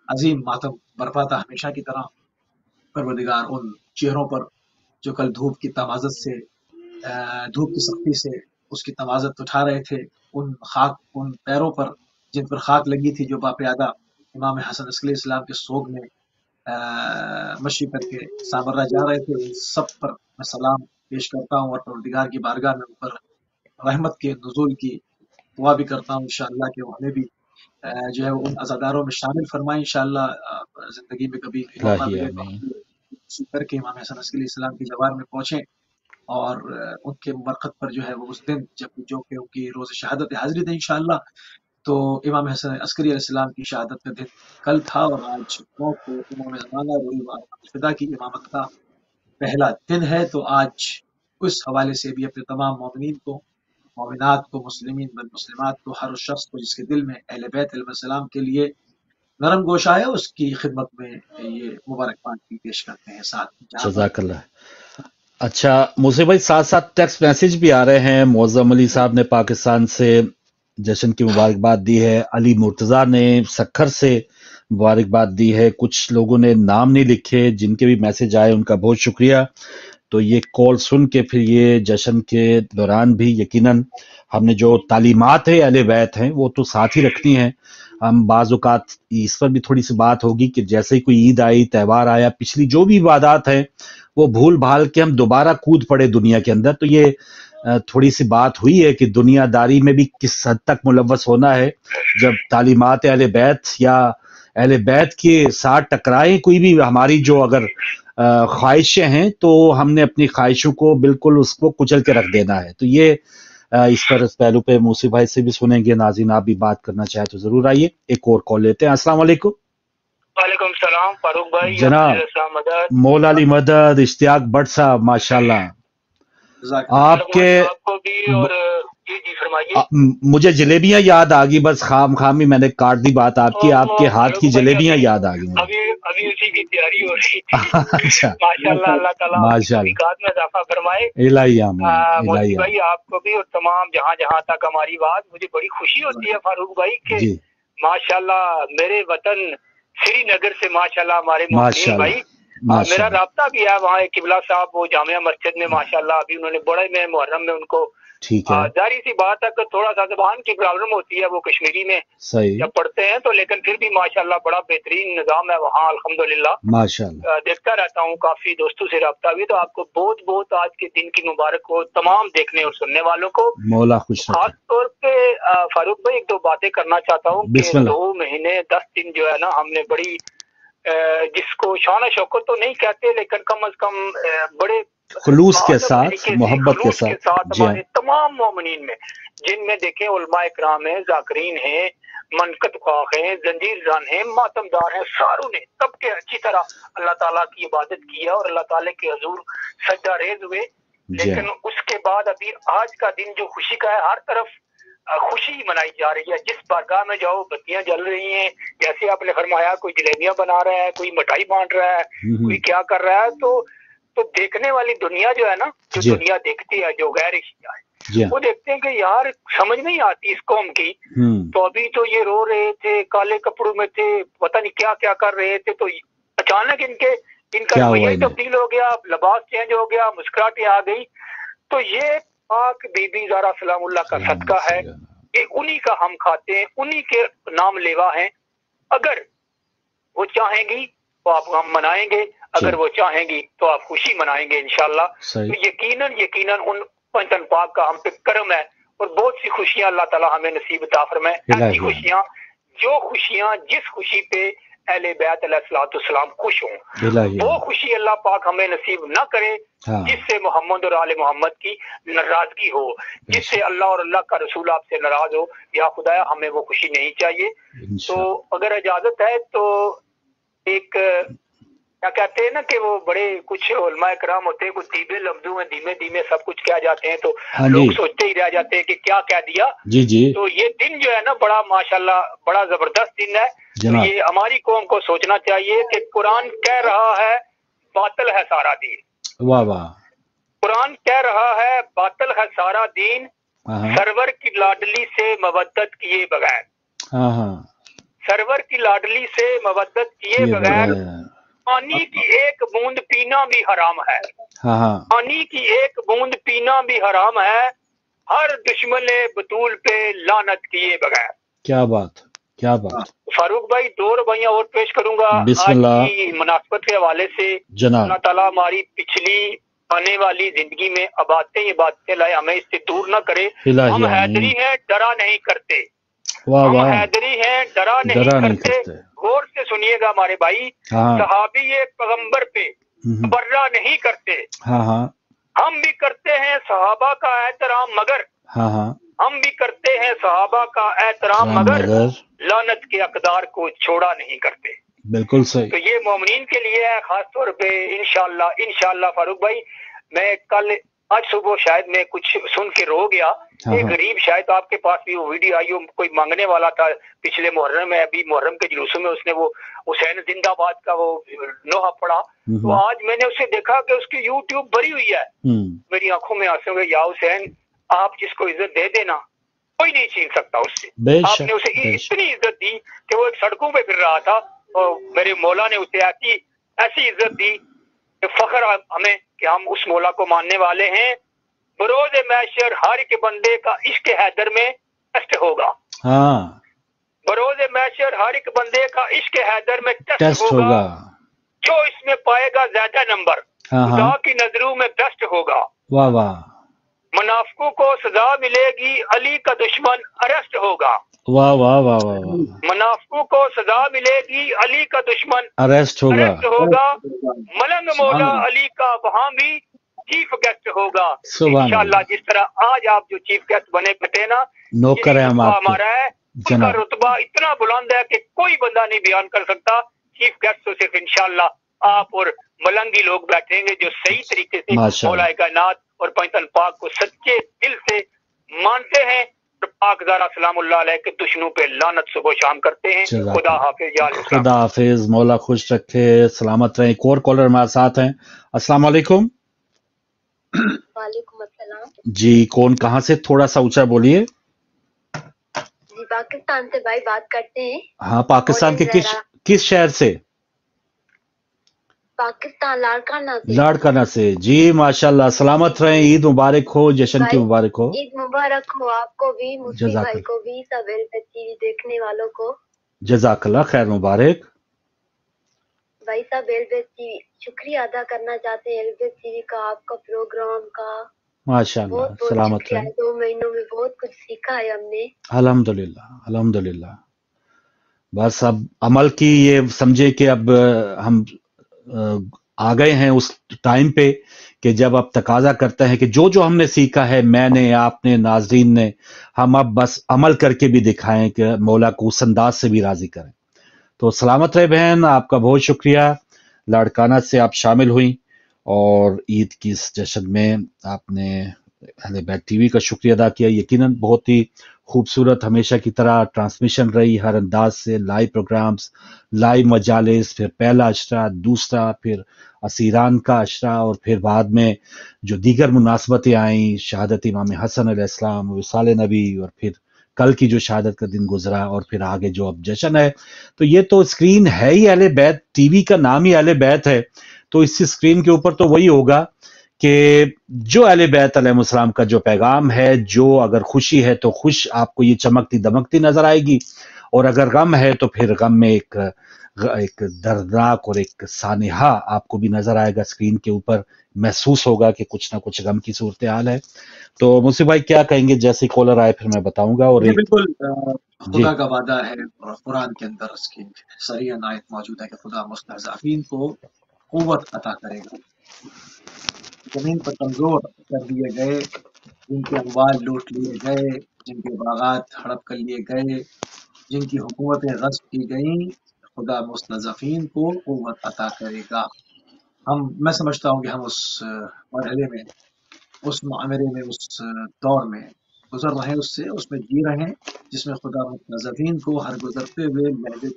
عظیم ماتم برپا تھا ہمیشہ کی طرح. پروردگار ان چہروں پر جو کل دھوپ کی تمازت سے، دھوپ کی سختی سے اس کی تمازت اٹھا رہے تھے، ان پیروں پر جن پر خاک لگی تھی، جو باپیادہ امام حسن عسکری اسلام کے سوگ میں مشی کر کے سامرہ جا رہے تھے، ان سب پر میں سلام پیش کرتا ہوں، اور پروردگار کی بارگاہ میں اوپر رحمت کے نزول کی دعا بھی کرتا ہوں انشاءاللہ کہ وہ ہمیں بھی جو ہے ان عزاداروں میں شامل فرمائیں انشاءاللہ. زندگی میں کبھی موقع ملے تو کر کے امام حسن عسکری اسلام کی جوار میں پہنچیں، اور ان کے مرقد پر جو ہے وہ اس دن جب جو کہ ان کی روز شہادت حاضری تھی انشاءاللہ. تو امام حسن عسکری علیہ السلام کی شہادت کا دن کل تھا، اور آج امام زمانہ روح الفدا کی امامت کا پہلا دن ہے. تو آج اس حوالے سے بھی اپنے تمام مومنین کو मोमिनात को, मुस्लिमीन व मुस्लिमात को, हर उस शख्स को जिसके दिल में अहले बैत अलैहिस्सलाम के लिए नरम गोशा है, उसकी खिदमत में ये मुबारकबाद भी पेश करते हैं। साथ जज़ाकल्लाह। अच्छा मूसे भाई, साथ साथ टेक्स्ट मैसेज भी आ रहे हैं। मोअज़्ज़म अली साहब ने पाकिस्तान से जश्न की मुबारकबाद दी है, अली मुर्तज़ा ने सक्खर से मुबारकबाद दी है, कुछ लोगों ने नाम नहीं लिखे, जिनके भी मैसेज आए उनका बहुत शुक्रिया। तो ये कॉल सुन के फिर ये जश्न के दौरान भी यकीनन हमने जो तालीमात है अहले बैत हैं वो तो साथ ही रखनी है। हम बाज़ औक़ात इस पर भी थोड़ी सी बात होगी कि जैसे ही कोई ईद आई, त्यौहार आया, पिछली जो भी इबादत है वो भूल भाल के हम दोबारा कूद पड़े दुनिया के अंदर। तो ये थोड़ी सी बात हुई है कि दुनियादारी में भी किस हद तक मुलव्वस होना है। जब तालीमात अहले बैत या अहले बैत के साथ टकराए कोई भी हमारी जो अगर ख्वाहिशें हैं, तो हमने अपनी ख्वाहिशों को बिल्कुल उसको कुचल के रख देना है। तो ये इस पर इस पहलू पे मूसी भाई से भी सुनेंगे। नाज़रीन आप भी बात करना चाहे तो जरूर आइए। एक और कॉल लेते हैं। अस्सलाम वालेकुम। वालेकुम सलाम फारूक भाई, जनाब मौला अली मदद, इश्तियाक भट्ट साहब, माशाल्लाह आपके आपको भी। और जी फरमाइए। मुझे जलेबियां याद आ गई, बस खामी मैंने काट दी बात आपकी, आपके हाथ की जलेबियां याद आ गई। अभी उसी की तैयारी हो रही थी। अच्छा माशाल्लाह, अल्लाह ताला माशाल्लाह में इजाफा फरमाए। इलाही आमीन। मोदी भाई आपको भी और तमाम जहां तक हमारी बात, मुझे बड़ी खुशी होती है फारूक भाई के माशाल्लाह मेरे वतन श्रीनगर से माशाल्लाह हमारे मोहसिन भाई, मेरा राब्ता भी है वहाँ किबला साहब वो जामिया मस्जिद में माशाल्लाह। अभी उन्होंने बड़े में मुहर्रम में उनको ठीक है, जारी सी बात है कि थोड़ा सा ज़बान की प्रॉब्लम होती है, वो कश्मीरी में सही जब पढ़ते हैं तो, लेकिन फिर भी माशाल्लाह बड़ा बेहतरीन निज़ाम है वहाँ अल्हम्दुलिल्लाह माशाल्लाह। देखता रहता हूँ, काफी दोस्तों से रब्ता भी। तो आपको बहुत बहुत आज के दिन की मुबारक हो तमाम देखने और सुनने वालों को, मौला खुश रखे। खास तौर पे फारूक भाई एक दो बातें करना चाहता हूँ कि 2 महीने 10 दिन जो है ना, हमने बड़ी जिसको शान शौकत तो नहीं कहते, लेकिन कम से कम बड़े खुलूस के साथ, मोहब्बत के साथ हमारे तमाम मोमिनीन में, जिनमें देखें उलमा इकराम है, जाकरीन है, मनकत ख्वाह है, जंजीर जान है, मातमदार है, सारों ने सबके अच्छी तरह अल्लाह ताला की इबादत की है और अल्लाह ताला के हजूर सजदा रेज हुए। लेकिन उसके बाद अभी आज का दिन जो खुशी का है, हर तरफ खुशी मनाई जा रही है। जिस बारगाह में जाओ बत्तियां जल रही हैं, जैसे आपने फरमाया कोई जलेबियां बना रहा है, कोई मिठाई बांट रहा है, कोई क्या कर रहा है। तो देखने वाली दुनिया जो है ना, जो दुनिया देखती है, जो गैर एशिया है, वो देखते हैं कि यार समझ नहीं आती इस कौम की। तो अभी तो ये रो रहे थे, काले कपड़ों में थे, पता नहीं क्या क्या कर रहे थे, तो अचानक इनका रवैया तब्दील हो गया, लिबास चेंज हो गया, मुस्कुराहटें आ गई। तो ये पाक बीबी ज़हरा सलामुल्लाह का सदका है कि उन्हीं का हम खाते हैं, उन्हीं के नाम लेवा हैं। अगर वो चाहेंगी तो आप हम मनाएंगे, अगर वो चाहेंगी तो आप खुशी मनाएंगे इंशाल्लाह। तो यकीनन उन पंचन पाक का हम पे करम है और बहुत सी खुशियां अल्लाह ताला हमें नसीब अता फरमाए। ऐसी खुशियां, जो खुशियां जिस खुशी पे अहले बैत अलैहिस्सलाम खुश हों, वो खुशी अल्लाह पाक हमें नसीब ना करे जिससे मोहम्मद और आले मोहम्मद की नाराजगी हो, जिससे अल्लाह और अल्लाह का रसूल आपसे नाराज हो। या खुदाया हमें वो खुशी नहीं चाहिए। तो अगर इजाजत है तो एक क्या कहते हैं ना कि वो बड़े कुछ उलमा इकराम होते हैं, कुछ धीमे लफ्जों में धीमे धीमे सब कुछ कह जाते हैं, तो लोग सोचते ही रह जाते हैं कि क्या कह दिया। जी। तो ये दिन जो है ना बड़ा माशाल्लाह बड़ा जबरदस्त दिन है। तो ये हमारी कौम को सोचना चाहिए कि कुरान कह रहा है बातिल है सारा दीन। वाह वाह। कुरान कह रहा है बातिल है सारा दीन, सरवर की लाडली से मवद्दत किए बगैर। सरवर की लाडली से मवद्दत किए बगैर पानी की एक बूंद पीना भी हराम है। पानी की एक बूंद पीना भी हराम है, हर दुश्मने बतूल पे लानत किए बगैर। क्या बात, क्या बात। फारूक भाई 2 रवाइयां और पेश करूंगा आज की मुनासबत के हवाले से। अल्लाह ताला हमारी पिछली आने वाली जिंदगी में आबादतें लाए, हमें इससे दूर न करे। हम हैदरी हैं, डरा नहीं करते। हम हैदरी हैं, डरा नहीं करते। गौर से सुनिएगा हमारे भाई, सहाबी ये पैगंबर पे बर्रा नहीं करते। हम भी करते हैं सहाबा का एहतराम, मगर हम भी करते हैं सहाबा का एहतराम, मगर लानत के अकदार को छोड़ा नहीं करते। बिल्कुल सही। तो ये मोमिनीन के लिए है खास तौर पे। इंशाल्लाह फारूक भाई, मैं कल آج صبح شاید میں کچھ سن کے رو گیا. ایک غریب شاید آپ کے پاس بھی وہ ویڈیو آئی ہو, کوئی مانگنے والا تھا پچھلے محرم میں, ابھی محرم کے جلوسوں میں اس نے وہ حسین زندہ باد کا وہ لوہا پڑا. تو آج میں نے اسے دیکھا کہ اس کی یوٹیوب بھری ہوئی ہے. میری آنکھوں میں آنسو گئے, یا حسین آپ جس کو عزت دے دینا کوئی نہیں چھین سکتا اس سے. آپ نے اسے اتنی عزت دی کہ وہ ایک سڑکوں پہ پھر رہا تھا, اور میرے مولا نے اسے ایسی عزت دی کہ فخر ہمیں کہ ہم اس مولا کو ماننے والے ہیں. بروز محشر ہر ایک بندے کا عشق حیدر میں ٹیسٹ ہوگا. بروز محشر ہر ایک بندے کا عشق حیدر میں ٹیسٹ ہوگا. جو اس میں پائے گا زیادہ نمبر خدا کی نظروں میں بیسٹ ہوگا. واہ واہ. منافقوں کو سزا ملے گی, علی کا دشمن اریسٹ ہوگا. واہ واہ واہ واہ. منافقوں کو سزا ملے گی, علی کا دشمن اریسٹ ہوگا. ملنگ مولا علی کا وہاں بھی چیف گیسٹ ہوگا. انشاءاللہ جس طرح آج آپ جو چیف گیسٹ بنے بیٹھے نا, نوکر ہیں ہم آپ کے, ہمارا ہے ان کا رتبہ اتنا بلند ہے کہ کوئی بندہ نہیں بیان کر سکتا. چیف گیسٹ تو صرف انشاءاللہ آپ اور ملنگی لوگ بیٹھیں گے جو صحیح طریقے سے مولا کائنات اور پنجتن پاک کو سچے دل سے مانتے ہیں. پاک زارا سلام اللہ علیہ کے دشمنوں پہ لعنت صبح شام کرتے ہیں. خدا حافظ. خدا حافظ, مولا خوش رکھے, سلامت رہیں. ایک اور کالر ہمارے ساتھ ہیں. السلام علیکم. وعلیکم السلام. جی کون کہاں سے, تھوڑا سا اونچا بولیے. جی پاکستان سے بھائی بات کرتے ہیں. ہاں پاکستان کے کس شہر سے؟ پاکستان لاڑکانہ سے. جی ماشاءاللہ, سلامت رہیں, عید مبارک ہو, جشن کی مبارک ہو. عید مبارک ہو آپ کو بھی, مفتی بھائی کو بھی, سب ٹی وی دیکھنے والوں کو. جزاک اللہ خیر, مبارک. بھائی صاحب ایلبیس ٹی وی شکریہ ادا کرنا چاہتے ہیں, ایلبیس ٹی وی کا, آپ کا پروگرام کا. ماشاءاللہ, سلامت رہیں. 2 مہینوں میں بہت کچھ سیکھا ہے ہم نے. الحمدللہ الحمدللہ. بس اب عمل کی یہ سمجھے کہ اب ہم آ گئے ہیں اس ٹائم پہ کہ جب اب تقاضا کرتا ہے کہ جو ہم نے سیکھا ہے, میں نے, آپ نے, ناظرین نے, ہم اب بس عمل کر کے بھی دکھائیں کہ مولا کو اس انداز سے بھی راضی کریں. تو سلامت رہے بہن, آپ کا بہت شکریہ. لاڑکانہ سے آپ شامل ہوئیں اور عید کی اس جشن میں آپ نے اہل بیت ٹی وی کا شکریہ ادا کیا. یقیناً بہت ہی خوبصورت ہمیشہ کی طرح ٹرانسمیشن رہی, ہر انداز سے لائیو پروگرامز, لائیو مجالس, پھر پہلا اشرا, دوسرا, پھر اسیران کا اشرا, اور پھر بعد میں جو دیگر مناسبتیں آئیں, شہادت امام حسن علیہ السلام, وصال نبی, اور پھر کل کی جو شہادت کا دن گزرا, اور پھر آگے جو اب جشن ہے. تو یہ تو اسکرین ہے ہی اہل بیت ٹی وی کا, نام ہی اہل بیت ہے, تو اس اسکرین کے اوپر تو وہی ہوگا کہ جو اہل بیت علیہ السلام کا جو پیغام ہے, جو اگر خوشی ہے تو خوش آپ کو یہ چمکتی دمکتی نظر آئے گی, اور اگر غم ہے تو پھر غم میں ایک دردناک اور ایک سانحہ آپ کو بھی نظر آئے گا اسکرین کے اوپر. محسوس ہوگا کہ کچھ نہ کچھ غم کی صورتحال ہے. تو مصطفی بھائی کیا کہیں گے, جیسے کالر آئے پھر میں بتاؤں گا. اور بالکل خدا کا وعدہ ہے, اور قرآن کے اندر اس کی صریح آیت موجود ہے کہ خدا مستضعفین کو قوت عطا کرے گا. زمین پر کمزور کر دیے گئے, جن کے اموال لوٹ لیے گئے, جن کے باغات ہڑپ کر لیے گئے, جن کی حکومتیں غصب کی گئیں, خدا مستضعفین کو قوت عطا کرے گا. میں سمجھتا ہوں کہ ہم اس مرحلے میں, اس معاملے میں, اس دور میں گزر رہے ہیں, اس میں جی رہے ہیں جس میں خدا مستضعفین کو ہر گزرتے ہوئے لمحے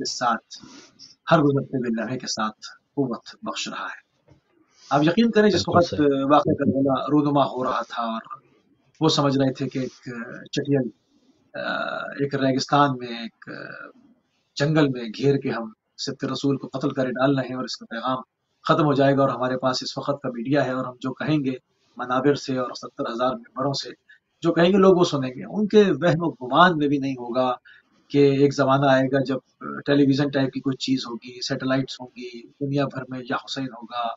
کے ساتھ قوت بخش رہا ہے. آپ یقین کریں جس وقت واقعہ کربلا رونما ہو رہا تھا اور وہ سمجھ رہے تھے کہ ایک چٹیل ایک ریگستان میں, ایک جنگل میں گھیر کے ہم سبت رسول کو قتل کرے ڈال رہے ہیں, اور اس کا پیغام ختم ہو جائے گا, اور ہمارے پاس اس وقت کا میڈیا ہے, اور ہم جو کہیں گے منابر سے اور 70,000 ممبروں سے جو کہیں گے لوگ وہ سنیں گے. ان کے وہم و گمان میں بھی نہیں ہوگا کہ ایک زمانہ آئے گا جب ٹیلی ویژن ٹائپ کی کوئی چیز ہوگی, سیٹلائٹس ہوں گی دنیا بھر میں, یا حسین ہوگا,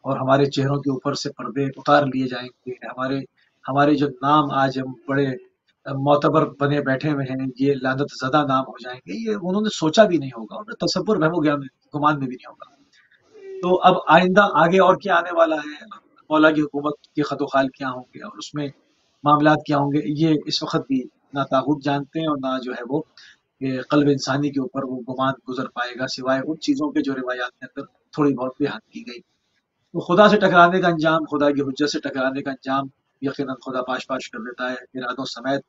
اور ہمارے چہروں کے اوپر سے پردے اتار لیے جائیں گے. ہمارے جو نام آج ہم بڑے معتبر بنے بیٹھے ہوئے ہیں, یہ لعنت زدہ نام ہو جائیں گے. یہ انہوں نے سوچا بھی نہیں ہوگا, انہوں نے تصور وہم و گمان میں بھی نہیں ہوگا. تو اب آئندہ آگے اور کیا آنے والا ہے, مولا کی حکومت کے خط و خال کیا ہوں گے, اور اس میں معاملات کیا ہوں گے, یہ اس وقت بھی نہ تاغوت جانتے ہیں, اور نہ جو ہے وہ قلب انسانی کے اوپر وہ گمان گزر پائے گا, سوائے ان چیزوں کے جو روایات کے اندر تھوڑی بہت بیان کی گئی. تو خدا سے ٹکرانے کا انجام, خدا کی حجت سے ٹکرانے کا انجام यकीनन खुदा पाश पाश कर देता है, इरादों समेत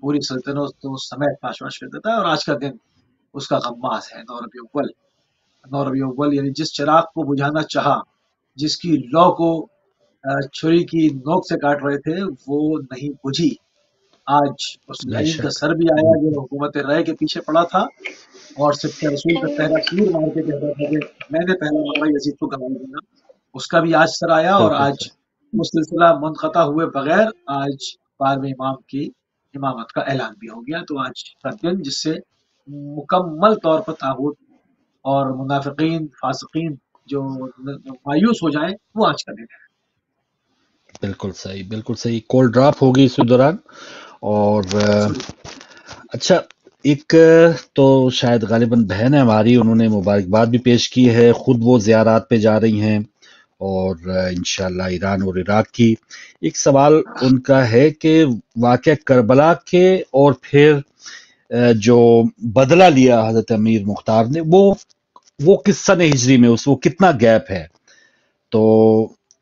पूरी सल्तनतों समेत पाश पाश कर देता है। और आज का दिन उसका गम्मास है, 9 रबी अव्वल। 9 रबी अव्वल यानी जिस चिराग को बुझाना चाहा, जिसकी लौ को छुरी की नोक से काट रहे थे, वो नहीं बुझी। आज उस लाइन का सर भी आया जो हुकूमत राय के पीछे पड़ा था और सिक्के रसूल का पहला तीर मार के कहता था कि मैंने पहला मारा, यजीद को गवाही दूंगा। उसका भी आज सर आया और आज वो सिलसिला मुनक़ता हुए बगैर आज 12वें इमाम की इमामत का ऐलान भी हो गया। तो आज का दिन जिससे मुकम्मल तौर पर तागूत और मुनाफिकीन फासिकीन जो मायूस हो जाएं, वो आज का दिन है। बिल्कुल सही, बिल्कुल सही। कॉल ड्रॉप होगी इस दौरान। और अच्छा, एक तो शायद गालिबन बहन है हमारी, उन्होंने मुबारकबाद भी पेश की है, खुद वो ज़ियारात पे जा रही हैं और इंशाअल्लाह ईरान और इराक की। एक सवाल उनका है कि वाक़या करबला के और फिर जो बदला लिया हजरत अमीर मुख्तार ने, वो किस सन हिजरी में, वो कितना गैप है? तो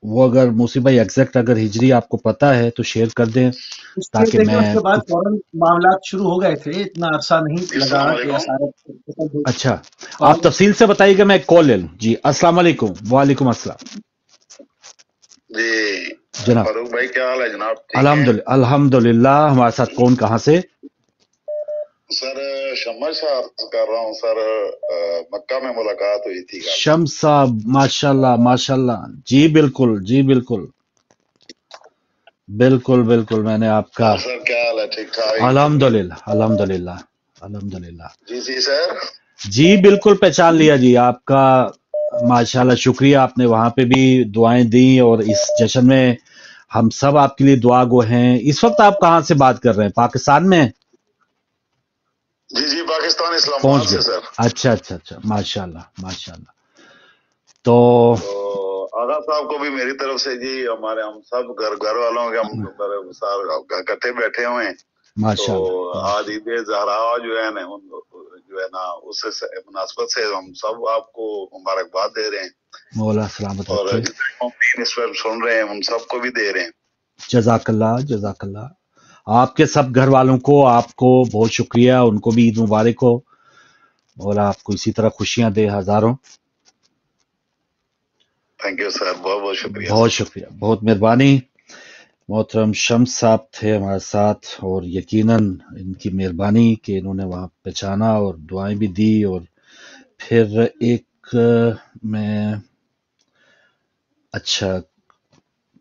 वो अगर मूसी भाई एग्जैक्ट अगर हिजरी आपको पता है तो शेयर कर दें ताकि मैं। उसके बाद फौरन मामलात शुरू हो गए थे, इतना अरसा नहीं लगा कि अच्छा, आप तफसील से बताइएगा, मैं कॉल ले लूं। जी अस्सलाम वालेकुम। वालेकुम अस्सलाम जी जनाब। फारूक भाई क्या हाल है जनाब? अल्हम्दुलिल्लाह, अल्हम्दुलिल्लाह। हमारे साथ कौन, कहाँ से? सर शम्मा साहब कर रहा हूँ सर, मक्का में मुलाकात हुई थी। शम्स साहब, माशाल्लाह माशाल्लाह। जी बिल्कुल, जी बिल्कुल बिल्कुल बिल्कुल। मैंने आपका सर क्या हाल है? ठीक ठाक? अल्हम्दुलिल्लाह अल्हम्दुलिल्लाह अल्हम्दुलिल्लाह। जी सर, जी बिल्कुल पहचान लिया जी आपका। माशाल्लाह, शुक्रिया, आपने वहां पे भी दुआएं दी और इस जश्न में हम सब आपके लिए दुआ गो हैं। इस वक्त आप कहाँ से बात कर रहे हैं? पाकिस्तान में? जी पाकिस्तान इस्लामाबाद पहुंच से गए सर। अच्छा, माशाल्लाह माशाल्लाह। तो आगा साहब को भी मेरी तरफ से जी, हमारे हम सब घर वालों के हम इकट्ठे बैठे हुए हैं। तो आज ईद ज़हरा जो है ना उससे मुनासबत से हम सब आपको मुबारकबाद दे रहे हैं। मौला सलामत और इस पर सुन रहे हैं उन सबको भी दे रहे हैं। जज़ाकल्लाह जज़ाकल्लाह। आपके सब घर वालों को, आपको बहुत शुक्रिया, उनको भी ईद मुबारक हो। मौला आपको इसी तरह खुशियां दे हजारों। थैंक यू सर, बहुत बहुत शुक्रिया। बहुत शुक्रिया, बहुत मेहरबानी। मोहतरम शम्स साहब थे हमारे साथ और यकीनन इनकी मेहरबानी कि इन्होंने वहाँ पहचाना और दुआएं भी दी। और फिर एक मैं अच्छा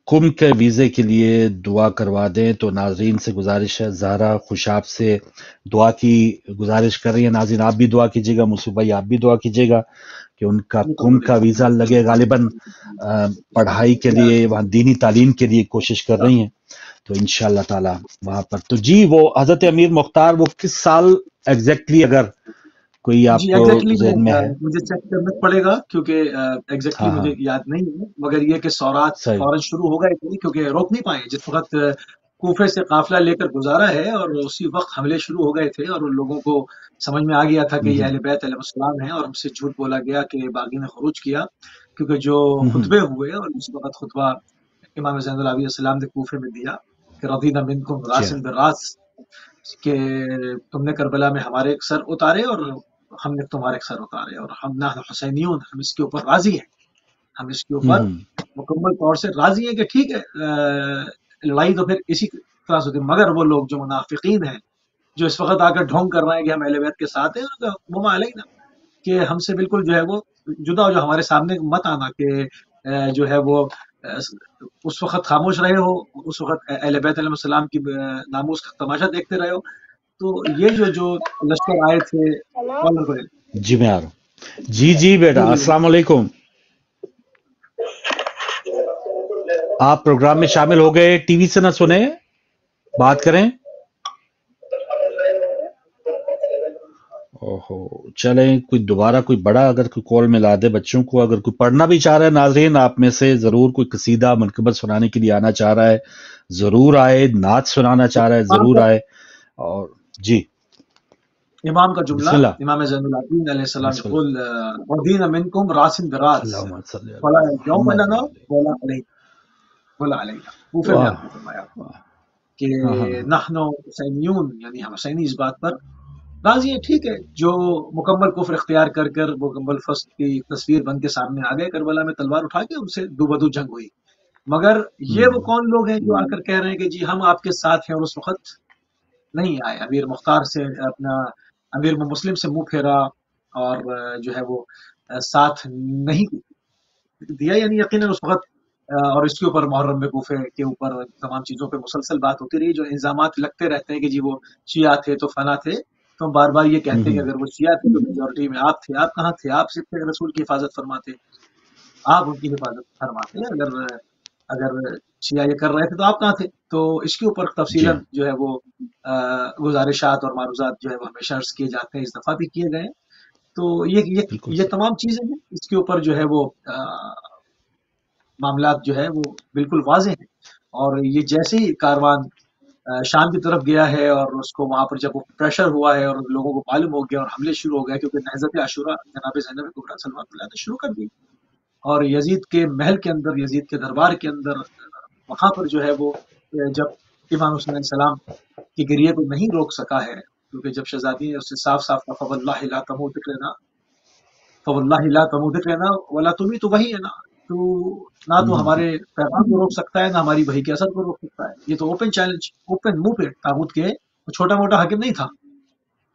कुम के वीज़े के लिए दुआ करवा दें तो नाजरीन से गुजारिश है। ज़हरा खुशाब से दुआ की गुजारिश कर रही है। नाज़रीन आप भी दुआ कीजिएगा, मुसूफ भाई आप भी दुआ कीजिएगा कि उनका कुम का वीज़ा लगे। गालिबन पढ़ाई के लिए, वहाँ दीनी तालीम के लिए कोशिश कर रही हैं, तो इंशाअल्लाह ताला वहाँ पर। तो जी वो हज़रत अमीर मुख्तार वो किस साल एग्जैक्टली, अगर कोई आपको ज़हन में है? मुझे चेक करना पड़ेगा क्योंकि एग्जैक्टली मुझे याद नहीं है, मगर ये कि सौरात फौरन शुरू हो गए थे क्योंकि रोक नहीं पाए। जिस वक्त कूफे से काफिला लेकर गुजारा है और उसी वक्त हमले शुरू हो गए थे और उन लोगों को समझ में आ गया था कि ये अहले बैत अलैहिस्सलाम है और हमसे झूठ बोला गया कि बागी ने खरूज किया, क्योंकि जो खुतबे हुए और उस वक्त खुतबा इमाम ज़ैनुल आबिदीन अलैहिस्सलाम ने कूफे में दिया कि रदीना मिनकुम रासिन बिरास, कि तुमने करबला में हमारे एक सर उतारे और हमने तुम्हारे सर उतारे और हम ना हुसैनियून, हम इसके ऊपर राजी हैं, हम इसके ऊपर मुकम्मल तौर से राजी हैं कि ठीक है लड़ाई तो फिर इसी तरह से होती। मगर वो लोग जो मुनाफिकीन हैं, जो इस वक्त आकर ढोंग कर रहे हैं कि हम अहले बैत के साथ हैं, उनका मुमा अलैना कि हमसे बिल्कुल जो है वो जुदा हो, जो हमारे सामने मत आना कि जो है वो उस वक्त खामोश रहे हो, उस वक्त अहले बैत अलैहिस्सलाम की नामूस का तमाशा देखते रहे हो। तो ये जो लश्कर आए थे। जी मैं आ रहा हूँ। जी बेटा, अस्सलाम वालेकुम। आप प्रोग्राम में शामिल हो गए, टीवी से ना सुने, बात करें। ओहो, चलें कोई दोबारा कोई बड़ा अगर कोई कॉल मिला दे बच्चों को। अगर कोई पढ़ना भी चाह रहा है नाज़रीन आप में से, जरूर कोई कसीदा मनकबत सुनाने के लिए आना चाह रहा है जरूर आए, नात सुनाना चाह रहा है जरूर आए। और जी इमाम का जुमला, इमाम ज़ैनुल आबिदीन अलैहिस्सलाम कुल वदीन मिनकुम रासिन बिरास फला यौम लना वला अलैना। बोला अलैना, कूफे में आपने फरमाया कि नहनो हुसैनियून, यानी हम हुसैनी इस बात पर राजी है। ठीक है, जो मुकम्मल कुफ्र इख्तियार कर कर मुकम्मल फस्क की तस्वीर बन के सामने आ गए, करबला में तलवार उठा के उनसे दूबदू जंग हुई। मगर ये वो कौन लोग हैं जो आकर कह रहे हैं कि जी हम आपके साथ हैं, और उस वक्त नहीं आए। अमीर मुख्तार से अपना अमीर मुस्लिम से मुंह फेरा और जो है वो साथ नहीं दिया, यानी यकीनन उस वक्त और इसके ऊपर मुहर्रम में कूफे के ऊपर तमाम चीज़ों पे मुसलसल बात होती रही, जो इल्ज़ामात लगते रहते हैं कि जी वो शिया थे तो फना थे। तो हम बार बार ये कहते हैं कि अगर वो शिया थे तो मेजॉरिटी में आप थे, आप कहाँ थे? आप सिर्फ रसूल की हिफाजत फरमाते, आप उनकी हिफाजत फरमाते। अगर शिया ये कर रहे थे तो आप कहाँ थे? तो इसके ऊपर तफसीलन जो है वो गुजारिशात और मारूजात जो है वो हमेशा अर्ज किए जाते हैं, इस दफ़ा भी किए गए। तो ये तमाम चीज़ें हैं, इसके ऊपर जो है वो मामलात जो है वो बिल्कुल वाज़ेह हैं। और ये जैसे ही कारवान शाम की तरफ गया है और उसको वहाँ पर जब वो प्रेशर हुआ है और लोगों को मालूम हो गया और हमले शुरू हो गए, क्योंकि नहज़त आशूरा जनाब ज़ैनब कुबरा सल्लल्लाहु ने शुरू कर दी, और यजीद के महल के अंदर, यजीद के दरबार के अंदर, वहाँ पर जो है वो जब इमाम हुसैन सलाम की गिरिये को नहीं रोक सका है, क्योंकि जब शहजादी ने उससे साफ साफ कहा फवल्लाहि ला तमूत रहना, फवल्लाहि ला तमूत रहना वला तुम ही तो वही है ना, तो ना तो हमारे पैगाम को रोक सकता है, ना हमारी वही के असर को रोक सकता है। ये तो ओपन चैलेंज, ओपन मुंह पे ताबूत के, छोटा मोटा हाकिम नहीं था,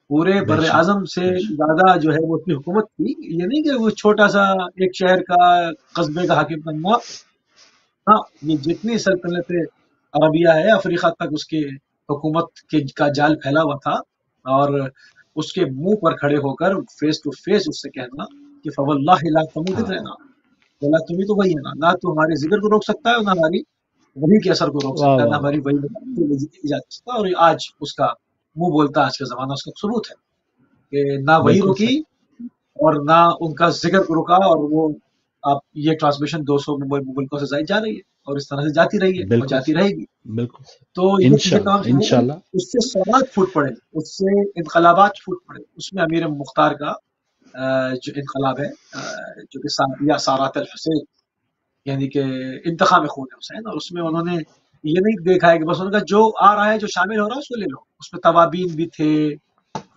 पूरे बर्रे आजम से ज्यादा जो है वो उसकी हुकूमत थी। ये नहीं कि वो छोटा सा एक शहर का, कस्बे का हाकिम बन हुआ। हाँ, ये जितनी सल्तनत अरबिया है, अफ्रीका तक उसके हुकूमत के का जाल फैला हुआ था, और उसके मुंह पर खड़े होकर फेस टू फेस उससे कहना कि फवल्लाहि ला तमूत रहना, बोला तुम ही तो वही है ना तो हमारे जिक्र को रोक सकता है, ना हमारी वही के असर को रोक सकता है, ना हमारी वही जा सकता है। और आज उसका मुंह बोलता, आज का जमाना उसका सबूत है कि ना वही रुकी और ना उनका जिक्र को रुका, और वो आप ये ट्रांसमिशन 200 मुल्कों से जा रही है और इस तरह से जाती रही है और जाती रहेगी। बिल्कुल। तो इंशाल्लाह उससे सवाल फूट पड़े, उससे इनकलाबात फूट पड़े। उसमें अमीर मुख्तार का जो इनकलाब है, जो कि सारात अल हुसैन, यानी कि इंतखाम खून हुसैन, और उसमें उन्होंने ये नहीं देखा है कि बस उनका जो आ रहा है, जो शामिल हो रहा है उसको ले लो। उसमें तवाबीन भी थे,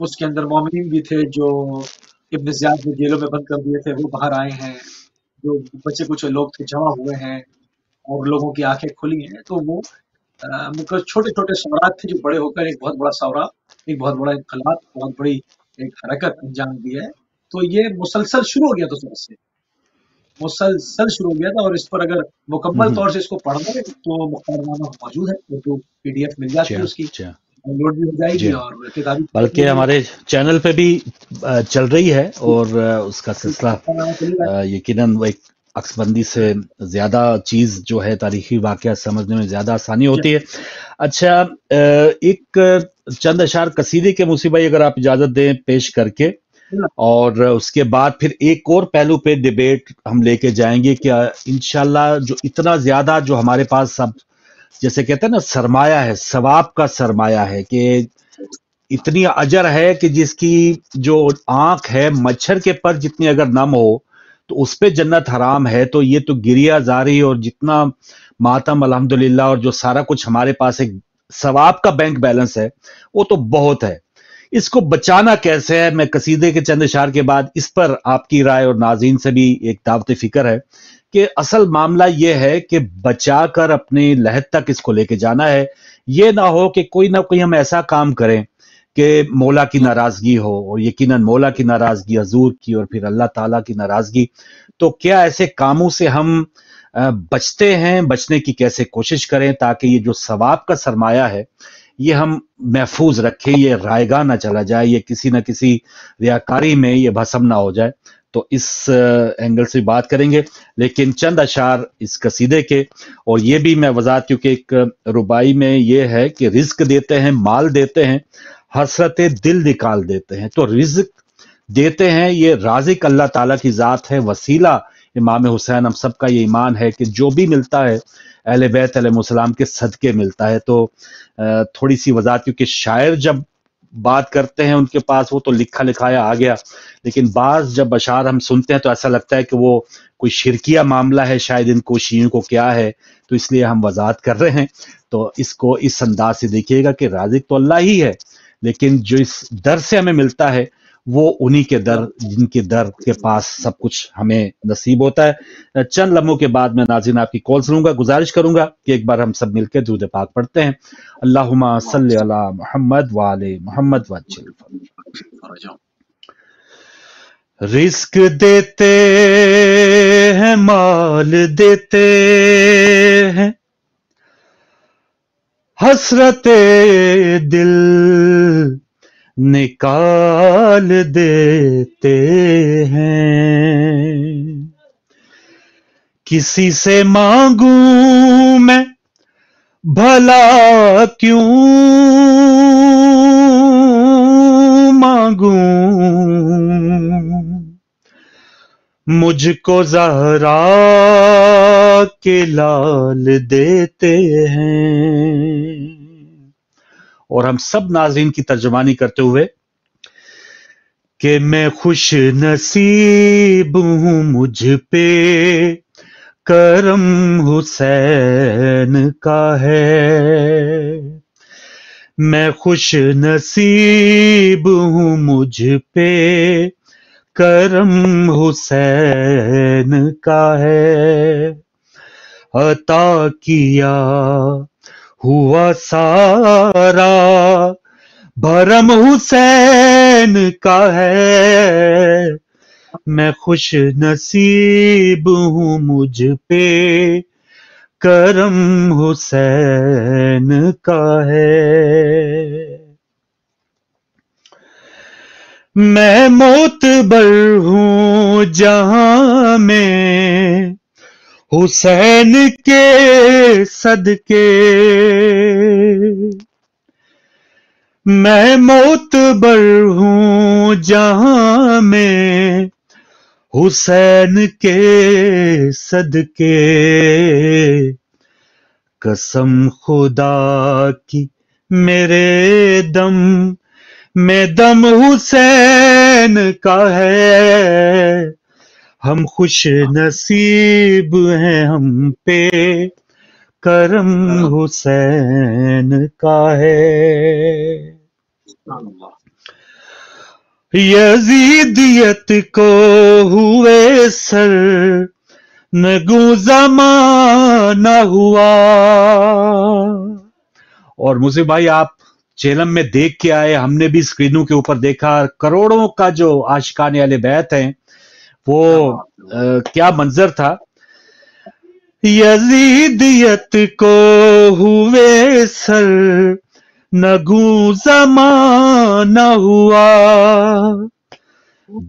उसके अंदर मोमिनीन भी थे जो इब्न ज़ियाद को जेलों में बंद कर दिए थे, वो बाहर आए हैं, जो बचे कुछ लोग थे जमा हुए हैं और लोगों की आंखें खुली हैं। तो वो मतलब छोटे छोटे सौरात थे जो बड़े होकर एक बहुत बड़ा सौरा, एक बहुत बड़ा इनकलाब, बहुत बड़ी एक हरकत अंजाम दी है। तो ये मुसलसल शुरू हो गया था, सुबह से मुसलसल शुरू हो गया था। और इस पर अगर मुकम्मल तौर से इसको पढ़ना है तो मुख्तारनामा मौजूद है, तो PDF मिल जाती है, उसकी डाउनलोड भी हो जाएगी, और किताबी बल्कि हमारे चैनल पे भी चल रही है, और उसका सिलसिला यकीनन वो एक अक्सबंदी से ज्यादा चीज जो है तारीखी वाकया समझने में ज्यादा आसानी होती है। अच्छा, एक चंद अशार कसीदे के मुसी भाई अगर आप इजाजत दें पेश करके, और उसके बाद फिर एक और पहलू पे डिबेट हम लेके जाएंगे कि इंशाल्लाह जो इतना ज्यादा जो हमारे पास सब जैसे कहते हैं ना सरमाया है, सवाब का सरमाया है, कि इतनी अजर है कि जिसकी जो आंख है मच्छर के पर जितनी अगर नम हो तो उस पे जन्नत हराम है। तो ये तो गिरिया जारी और जितना मातम अल्हम्दुलिल्लाह और जो सारा कुछ हमारे पास एक सवाब का बैंक बैलेंस है वो तो बहुत है। इसको बचाना कैसे है, मैं कसीदे के चंद इशार के बाद इस पर आपकी राय और नाज़रीन से भी एक दावत फिक्र है कि असल मामला ये है कि बचाकर अपने लहद तक इसको लेके जाना है। ये ना हो कि कोई ना कोई हम ऐसा काम करें कि मौला की नाराजगी हो, और यकीनन मौला की नाराजगी, हजूर की और फिर अल्लाह ताला की नाराजगी। तो क्या ऐसे कामों से हम बचते हैं, बचने की कैसे कोशिश करें ताकि ये जो सवाब का सरमाया है ये हम महफूज रखें, ये रायगा ना चला जाए, ये किसी न किसी रियाकारी में ये भस्म ना हो जाए। तो इस एंगल से बात करेंगे, लेकिन चंद अशार इस कसीदे के, और ये भी मैं वजाहत, क्योंकि एक रुबाई में ये है कि रिज्क देते हैं, माल देते हैं, हसरत दिल निकाल देते हैं। तो रिज्क देते हैं ये राज़िक अल्लाह ताला की ज़ात है, वसीला इमाम हुसैन, हम सबका ये ईमान है कि जो भी मिलता है अहले बैत अलैहिमुस्सलाम के सदके मिलता है। तो थोड़ी सी वजाहत, क्योंकि शायर जब بات کرتے ہیں ان کے پاس وہ تو لکھا لکھایا آ گیا، لیکن بعض جب اشعار ہم سنتے ہیں تو ایسا لگتا ہے کہ وہ کوئی شرکیہ معاملہ ہے، شاید ان کو شیعوں کو کیا ہے، تو اس لیے ہم وضاحت کر رہے ہیں۔ تو اس کو اس انداز سے دیکھیے گا کہ رازق تو اللہ ہی ہے، لیکن جو اس در سے ہمیں ملتا ہے وہ انہی کے در، جن کے در کے پاس سب کچھ ہمیں نصیب ہوتا ہے۔ چند لمحوں کے بعد میں ناظرین آپ کی کالز لوں گا، گزارش کروں گا کہ ایک بار ہم سب مل کے درود پاک پڑھتے ہیں۔ اللہم صلی علی محمد وآل محمد وعجل۔ رزق دیتے ہیں، مال دیتے ہیں، حسرت دل نکال دیتے ہیں۔ کسی سے مانگوں میں بھلا کیوں مانگوں، مجھ کو زہرا کے لال دیتے ہیں۔ اور ہم سب ناظرین کی ترجمانی کرتے ہوئے کہ میں خوش نصیب ہوں، مجھ پہ کرم حسین کا ہے، میں خوش نصیب ہوں، مجھ پہ کرم حسین کا ہے۔ عطا کیا ہوا سارا بھرم حسین کا ہے، میں خوش نصیب ہوں، مجھ پہ کرم حسین کا ہے۔ میں معتبر ہوں جہاں میں حسین کے صدقے، میں معتبر ہوں جہاں میں حسین کے صدقے، قسم خدا کی میرے دم میں دم حسین کا ہے، ہم خوش نصیب ہیں، ہم پہ کرم حسین کا ہے۔ یزیدیت کو ہوئے سر نگو زمانہ ہوا، اور مجھے بھائی آپ چیلم میں دیکھ کے آئے، ہم نے بھی اسکرینوں کے اوپر دیکھا، کروڑوں کا جو عاشقان اہل بیت ہیں وہ کیا منظر تھا۔ یزیدیت کو ہوئے سر نگو زمانہ ہوا،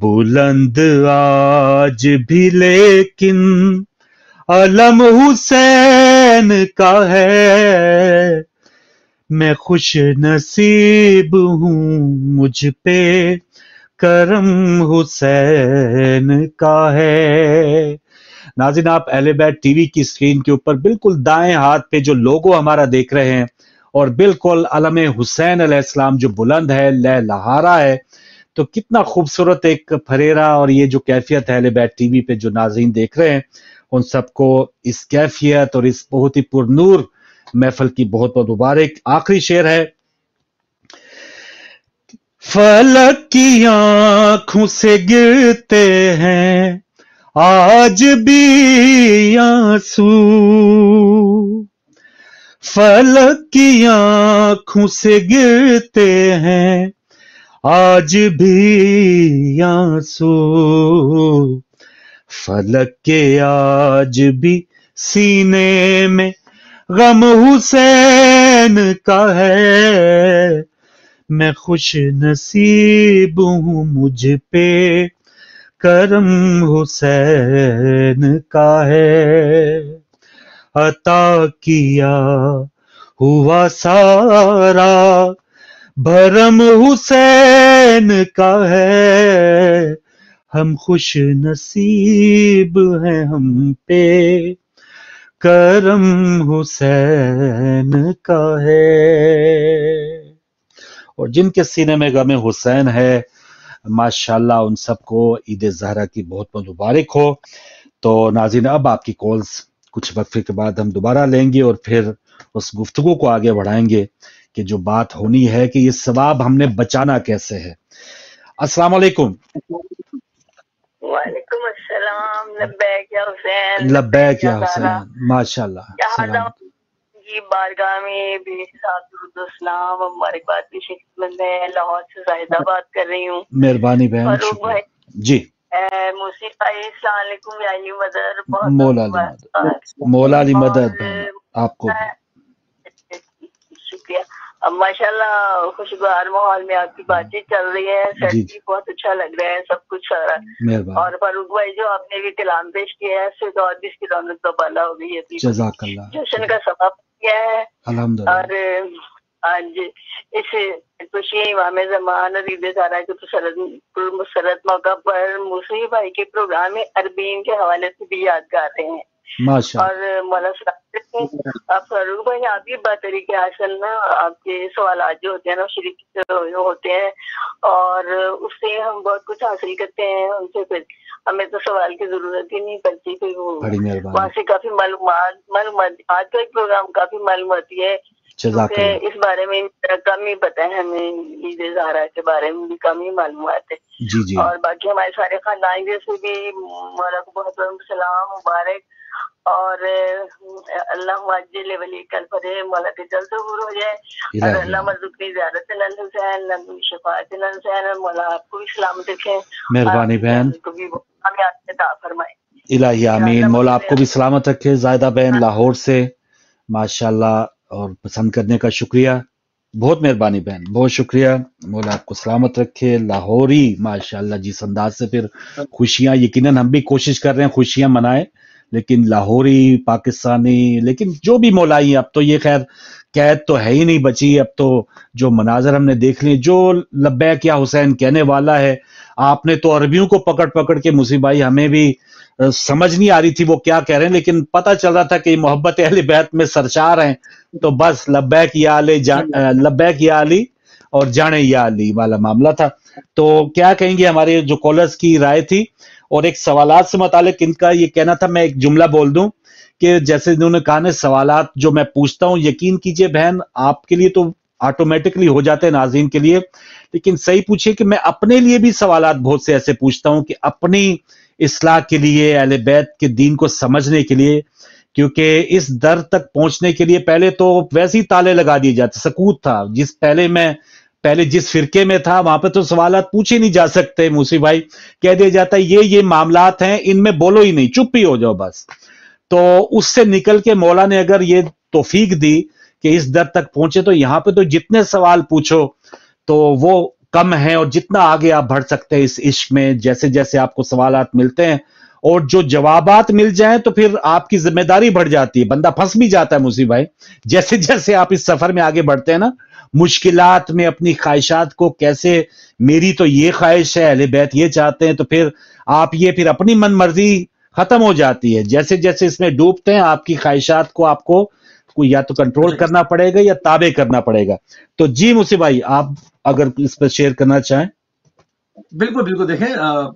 بلند آج بھی لیکن علم حسین کا ہے، میں خوش نصیب ہوں، مجھ پہ کرم حسین کا ہے۔ ناظرین آپ اہل بیت ٹی وی کی اسکرین کے اوپر بالکل دائیں ہاتھ پہ جو لوگو ہمارا دیکھ رہے ہیں، اور بالکل علم حسین علیہ السلام جو بلند ہے، لہ لہارا ہے، تو کتنا خوبصورت ایک پھریرا، اور یہ جو کیفیت ہے اہل بیت ٹی وی پہ جو ناظرین دیکھ رہے ہیں ان سب کو اس کیفیت اور اس بہت ہی پرنور محفل کی بہت بہت مبارک۔ آخری شعر ہے، فلک کی آنکھوں سے گرتے ہیں آج بھی آنسو، فلک کی آنکھوں سے گرتے ہیں آج بھی آنسو، فلک کے آج بھی سینے میں غم حسین کا ہے، میں خوش نصیب ہوں، مجھ پہ کرم حسین کا ہے، عطا کیا ہوا سارا بھرم حسین کا ہے، ہم خوش نصیب ہیں، ہم پہ کرم حسین کا ہے۔ اور جن کے سینے میں غم حسین ہے ماشاءاللہ ان سب کو عید زہرا کی بہت بہت مبارک ہو۔ تو ناظرین اب آپ کی کالز کچھ وقفے کے بعد ہم دوبارہ لیں گے اور پھر اس گفتگو کو آگے بڑھائیں گے کہ جو بات ہونی ہے کہ یہ ثواب ہم نے بچانا کیسے ہے۔ السلام علیکم۔ وعلیکم السلام۔ لبیک یا حسین، لبیک یا حسین، ماشاءاللہ۔ سلام جی بارگاہ میں بے حساب درود و سلام و مبارکباد کی شکل میں لاہور سے زاہدہ بات کر رہی ہوں۔ مہربانی بہن، شکریہ جی۔ موسیقی بھائی السلام علیکم، یا علی مدر، بہت مولا علی مدد بہن آپ کو شکریہ۔ ماشاءاللہ خوشگوار ماحول میں آپ کی باتیں چل رہی ہے، سیٹ بھی بہت اچھا لگ رہا ہے، سب کچھ اور فاروق بھائی جو آپ نے بھی کلام پیش کیا ہے اس سے تو اور بھی اس کی رونق تو بالا ہو گئی ہے۔ جزاک اللہ۔ جشن کا سبب کیا ہے الحمدللہ، اور آج اس خوشی امام زمان اور عید زہرا کے مسرت موقع پر موسیقی بھائی کے پروگرام میں عربین کے حوالے سے بھی یادگار رہے ہیں اور مولا آپ فاروق بھائی آپ کی بات طریقے اصل نا آپ کے سوالات جو ہوتے ہیں نا شریک ہوتے ہیں اور اس سے ہم بہت کچھ حاصل کرتے ہیں، ان سے پھر ہمیں تو سوال کی ضرورت ہی نہیں پڑتی، پھر وہاں سے کافی معلومات آج کا ایک پروگرام کافی معلوماتی ہے کیونکہ اس بارے میں کم ہی پتہ ہے ہمیں، عید زہرا کے بارے میں بھی کم ہی معلومات ہے اور باقی ہمارے سارے خاندان سے بھی مولا کو بہت بہت سلام مبارک اور اللہ عجل ولی کل فرے مولا کے جلد ظہور ہو جائے اور اللہ مرزقنی زیارت نل حسین نبی شفاعت نل حسین، مولا آپ کو بھی سلامت رکھیں، مہربانی بہن، کو بھی کامیاب عطا فرمائے، الہی آمین۔ مولا آپ کو بھی سلامت رکھے۔ زاہدہ بہن لاہور سے ماشاءاللہ اور پسند کرنے کا شکریہ، بہت مہربانی بہن، بہت شکریہ۔ مولا آپ کو سلامت رکھے۔ لاہوری ماشاءاللہ جس انداز سے پھر خوشیاں، یقیناً ہم بھی کوشش کر رہے ہیں خوشیاں منائیں، لیکن لاہوری پاکستانی، لیکن جو بھی مولائی اب تو یہ خیر قید تو ہے ہی نہیں بچی، اب تو جو مناظر ہم نے دیکھ لیے، جو لبیک یا حسین کہنے والا ہے، آپ نے تو عربیوں کو پکڑ پکڑ کے مصیب بھائی ہمیں بھی سمجھ نہیں آ رہی تھی وہ کیا کہہ رہے ہیں، لیکن پتہ چل رہا تھا کہ محبت اہل بیت میں سرشار ہیں، تو بس لبیک یا علی اور جانے یا علی والا معاملہ تھا۔ تو کیا کہیں گے ہمارے جو کالرز کی رائے تھی اور ایک سوالات سے متعلق ان کا یہ کہنا تھا، میں ایک جملہ بول دوں کہ جیسے انہوں نے کہا نا سوالات جو میں پوچھتا ہوں، یقین کیجئے بہن آپ کے لیے تو آٹومیٹکلی ہو جاتے ہیں ناظرین کے لیے، لیکن صحیح پوچھئے کہ میں اپنے لیے بھی سوالات بہت سے ایسے پوچھتا ہوں کہ اپنی اصلاح کے لیے، اہل بیت کے دین کو سمجھنے کے لیے، کیونکہ اس در تک پہنچنے کے لیے پہلے تو ویسی تالے لگا دیے جاتے، سکوت تھا، پہلے جس فرقے میں تھا وہاں پہ تو سوالات پوچھے نہیں جا سکتے، موسی بھائی کہہ دیا جاتا ہے یہ معاملات ہیں ان میں بولو ہی نہیں، چپ ہی ہو جاؤ بس۔ تو اس سے نکل کے مولا نے اگر یہ توفیق دی کہ اس در تک پہنچے، تو یہاں پہ تو جتنے سوال پوچھو تو وہ کم ہیں، اور جتنا آگے آپ بڑھ سکتے ہیں اس عشق میں، جیسے جیسے آپ کو سوالات ملتے ہیں اور جو جوابات مل جائیں تو پھر آپ کی ذمہ داری بڑھ جاتی ہے، بندہ پھنس بھی جاتا ہے موسی بھائی، جیسے جیسے آپ اس سفر میں آگے بڑھتے ہیں نا، مشکلات میں اپنی خواہشات کو کیسے، میری تو یہ خواہش ہے، اہل بیت یہ چاہتے ہیں، تو پھر آپ یہ پھر اپنی من مرضی ختم ہو جاتی ہے، جیسے جیسے اس میں ڈوبتے ہیں آپ کی خواہشات کو آپ کو یا تو کنٹرول کرنا پڑے گا یا تابع کرنا پڑے گا۔ تو جی موسی بھائی آپ اگر اس پر شیئر کرنا چاہیں۔ بالکل بالکل، دیکھیں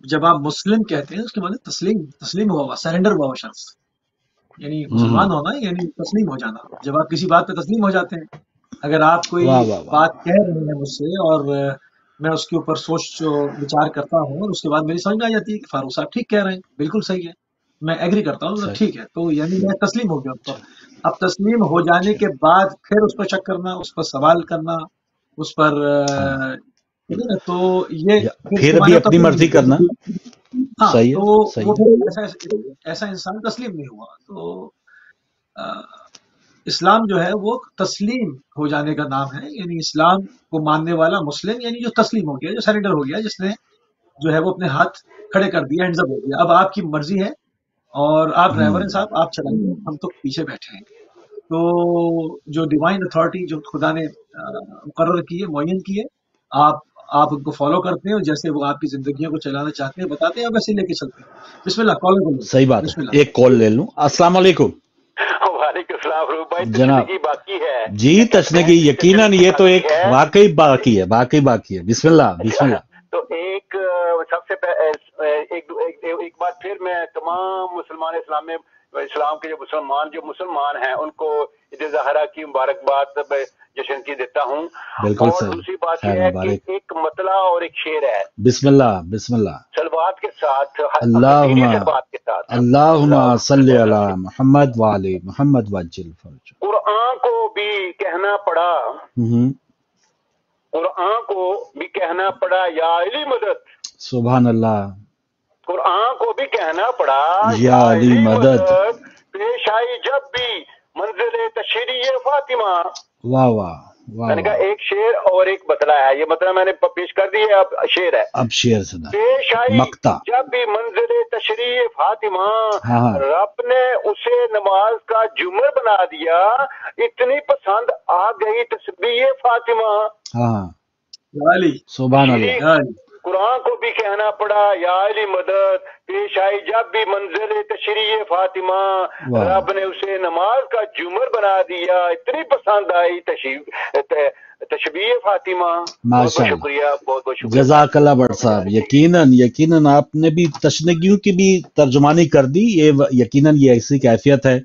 جب آپ مسلم کہتے ہیں اس کے معنی تسلیم ہوا ہوا، سرنڈر ہوا ہوا شخص، یعنی مسلمان ہونا یعنی تسلیم ہو جانا۔ جب آپ کسی بات پہ تسلیم ہو جاتے ہیں، اگر آپ کوئی بات کہہ رہے ہیں مجھ سے اور میں اس کے اوپر سوچ وچار کرتا ہوں اور اس کے بعد میری سمجھ میں آ جاتی ہے کہ فاروق صاحب ٹھیک کہہ رہے ہیں، بالکل صحیح ہے، میں ایگری کرتا ہوں، ٹھیک ہے، تو یعنی میں تسلیم ہو گیا۔ اب تسلیم ہو جانے کے بعد پھر اس پر شک کرنا، اس پر سوال کرنا، اس پر تو یہ پھر بھی اپنی مرضی کرنا، ہاں، تو وہ ایسا انسان تسلیم نہیں ہوا۔ تو اسلام جو ہے وہ تسلیم ہو جانے کا نام ہے، یعنی اسلام کو ماننے والا مسلم یعنی جو تسلیم ہو گیا، جو سرنڈر ہو گیا، جس نے جو ہے وہ اپنے ہاتھ کھڑے کر دیا، ہینڈز اپ ہو گیا، اب آپ کی مرضی ہے اور آپ ریورن صاحب آپ چلائیے، ہم تو پیچھے بیٹھے ہیں۔ تو جو ڈیوائن اتھارٹی جو خدا نے مقرر کی ہے، معین کی ہے، آپ ان کو فالو کرتے ہیں اور جیسے وہ آپ کی زندگیوں کو چلانا چاہتے ہیں بتاتے ہیں، اور ویسے لے کے چلتے ہیں۔ بسم اللہ، کال۔ صحیح بات ہے، ایک کال لے لوں۔ السلام علیکم۔ वालेकुम सलाम रूप भाई, जनाब तशनीकी बाकी है जी, तशनीकी यकीनन ये तो एक वाकई बाकी है, वाकई बाकी है। बिस्मिल्लाह बिस्मिल्लाह। तो एक सबसे एक बार फिर मैं तमाम मुसलमान इस्लाम के जो मुसलमान हैं उनको ईद ज़हरा की मुबारकबाद जश्न की देता हूँ। बिल्कुल और सही, दूसरी बात यह है कि एक मतला और एक शेर है, बिस्मिल्लाह बिस्मिल्लाह। सलवात के साथ, अल्लाहुम्मा सलवात के साथ, अल्लाहुम्मा सल्ली अला मुहम्मद व आले मुहम्मद वज्जिल फरज। कुरान को भी कहना पड़ा, कुरान को भी कहना पड़ा या अली मदद, सुभान अल्लाह। कुरान को भी कहना पड़ा या अली मदद, पेश आई जब भी मंजिल तशरीय फातिमा। वाह वाह वाह। मैंने कहा एक शेर और एक बतला है, ये मतलब मैंने पेश कर दी है, अब शेर है। अब शेर सुना। पेश आई मक्ता जब भी मंजिल तशरीय फातिमा, हाँ। रब ने उसे नमाज का जुमर बना दिया, इतनी पसंद आ गई तस्बीह फातिमा। हाँ, अली सुभान अल्लाह। कुरान को भी कहना पड़ा या अली मदद, पेश आई जब भी मंजिल तशरीय फातिमा, रब ने उसे नमाज का जुमर बना दिया, इतनी पसंद आई तशबीह फातिमा। बहुत बहुत शुक्रिया, बहुत बहुत शुक्रिया। जज़ाकल्लाह बट साहब। यकीनन आपने भी तशनगियों की भी तर्जुमानी कर दी। ये यकीनन ये ऐसी कैफियत है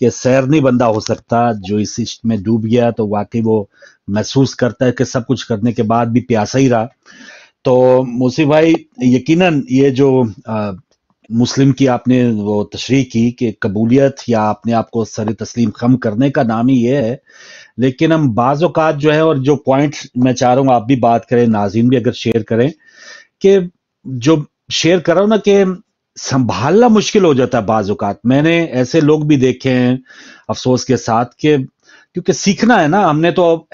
कि सैर नहीं बंदा हो सकता, जो इस इश्क में डूब गया तो वाकई वो महसूस करता है कि सब कुछ करने के बाद भी प्यासा ही रहा। तो मूसी भाई, यकीनन ये जो मुस्लिम की आपने वो तशरीह की कि कबूलियत या अपने आप को सर तस्लीम खम करने का नाम ही ये है, लेकिन हम बाज़ औक़ात जो है, और जो पॉइंट मैं चाह रहा हूँ आप भी बात करें, नाज़रीन भी अगर शेयर करें, कि जो शेयर कर रहा हूँ ना कि संभालना मुश्किल हो जाता है बाज़ औक़ात। मैंने ऐसे लोग भी देखे हैं अफसोस के साथ, कि क्योंकि सीखना है ना, हमने तो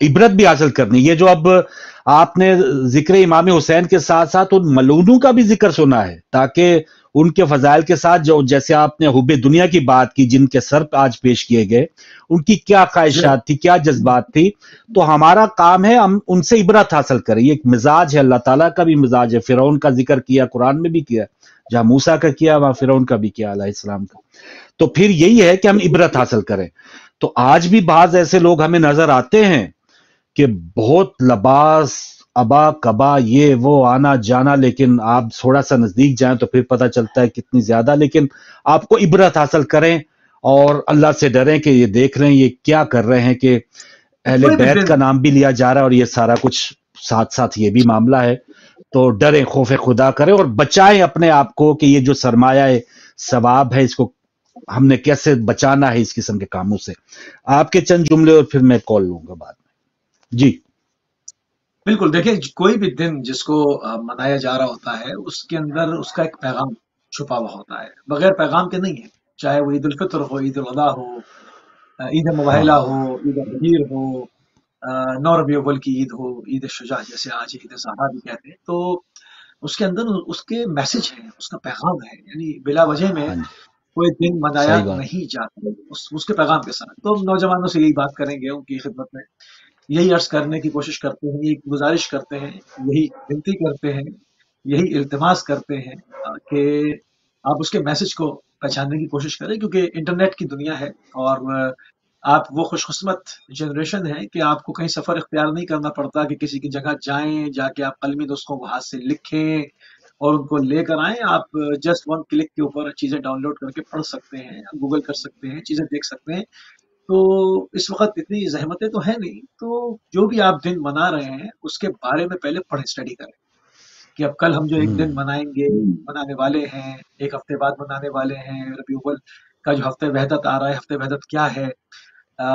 इबरत भी हासिल करनी। ये जो अब आपने जिक्र इमाम हुसैन के साथ साथ उन मलूनों का भी जिक्र सुना है, ताकि उनके फजाइल के साथ जो, जैसे आपने हुब्बे दुनिया की बात की, जिनके सर आज पेश किए गए, उनकी क्या ख्वाहिशात थी, क्या जज्बात थी, तो हमारा काम है हम उनसे इबरत हासिल करें। ये एक मिजाज है, अल्लाह ताला का भी मिजाज है। फिरौन का जिक्र किया, कुरान में भी किया, जहां मूसा का किया वहां फिरौन का भी किया अलैहिस्सलाम का। तो फिर यही है कि हम इबरत हासिल करें। तो आज भी बाज ऐसे लोग हमें नजर आते हैं कि बहुत लबास अबा कबा ये वो आना जाना, लेकिन आप थोड़ा सा नजदीक जाएं तो फिर पता चलता है कितनी ज्यादा। लेकिन आपको इबरत हासिल करें और अल्लाह से डरें कि ये देख रहे हैं ये क्या कर रहे हैं, कि अहले बैत का नाम भी लिया जा रहा है और ये सारा कुछ साथ साथ ये भी मामला है। तो डरें, खौफ खुदा करें और बचाएं अपने आप को कि ये जो सरमाया है सवाब है, इसको हमने कैसे बचाना है इस किस्म के कामों से। आपके चंद जुमले और फिर मैं कॉल लूंगा बाद में। जी बिल्कुल। देखिए, कोई भी दिन जिसको मनाया जा रहा होता है, उसके अंदर उसका एक पैगाम छुपा हुआ होता है, बगैर पैगाम के नहीं है। चाहे वो ईद उल फित्र हो, ईद उल अज़हा हो, ईद मुबाहिला हो, ईद बजीर हो, 9 रबीउल अव्वल की ईद हो, ईद शुजा जैसे आज ईद ज़हरा भी कहते हैं, तो उसके अंदर उसके मैसेज है, उसका पैगाम है। यानी बिला वजह में कोई दिन मनाया नहीं जाता उसके पैगाम के साथ। तो हम नौजवानों से यही बात करेंगे, उनकी खिदमत में यही अर्ज करने की कोशिश करते हैं, यही गुजारिश करते हैं, यही विनती करते हैं, यही इल्तिमास करते हैं कि आप उसके मैसेज को पहचानने की कोशिश करें, क्योंकि इंटरनेट की दुनिया है और आप वो खुशकिस्मत जनरेशन है कि आपको कहीं सफ़र इख्तियार नहीं करना पड़ता कि किसी की जगह जाएं, जाके आप कलमी नुस्खों को हाथ से लिखें और उनको लेकर आएं। आप जस्ट 1 क्लिक के ऊपर चीज़ें डाउनलोड करके पढ़ सकते हैं, गूगल कर सकते हैं, चीज़ें देख सकते हैं। तो इस वक्त इतनी ज़हमतें तो है नहीं। तो जो भी आप दिन मना रहे हैं उसके बारे में पहले पढ़ें, स्टडी करें कि अब कल हम जो एक दिन मनाएंगे, मनाने वाले हैं, एक हफ्ते बाद मनाने वाले हैं, रबीउल अव्वल का जो हफ्ते वहदत आ रहा है, हफ्ते वहदत क्या है,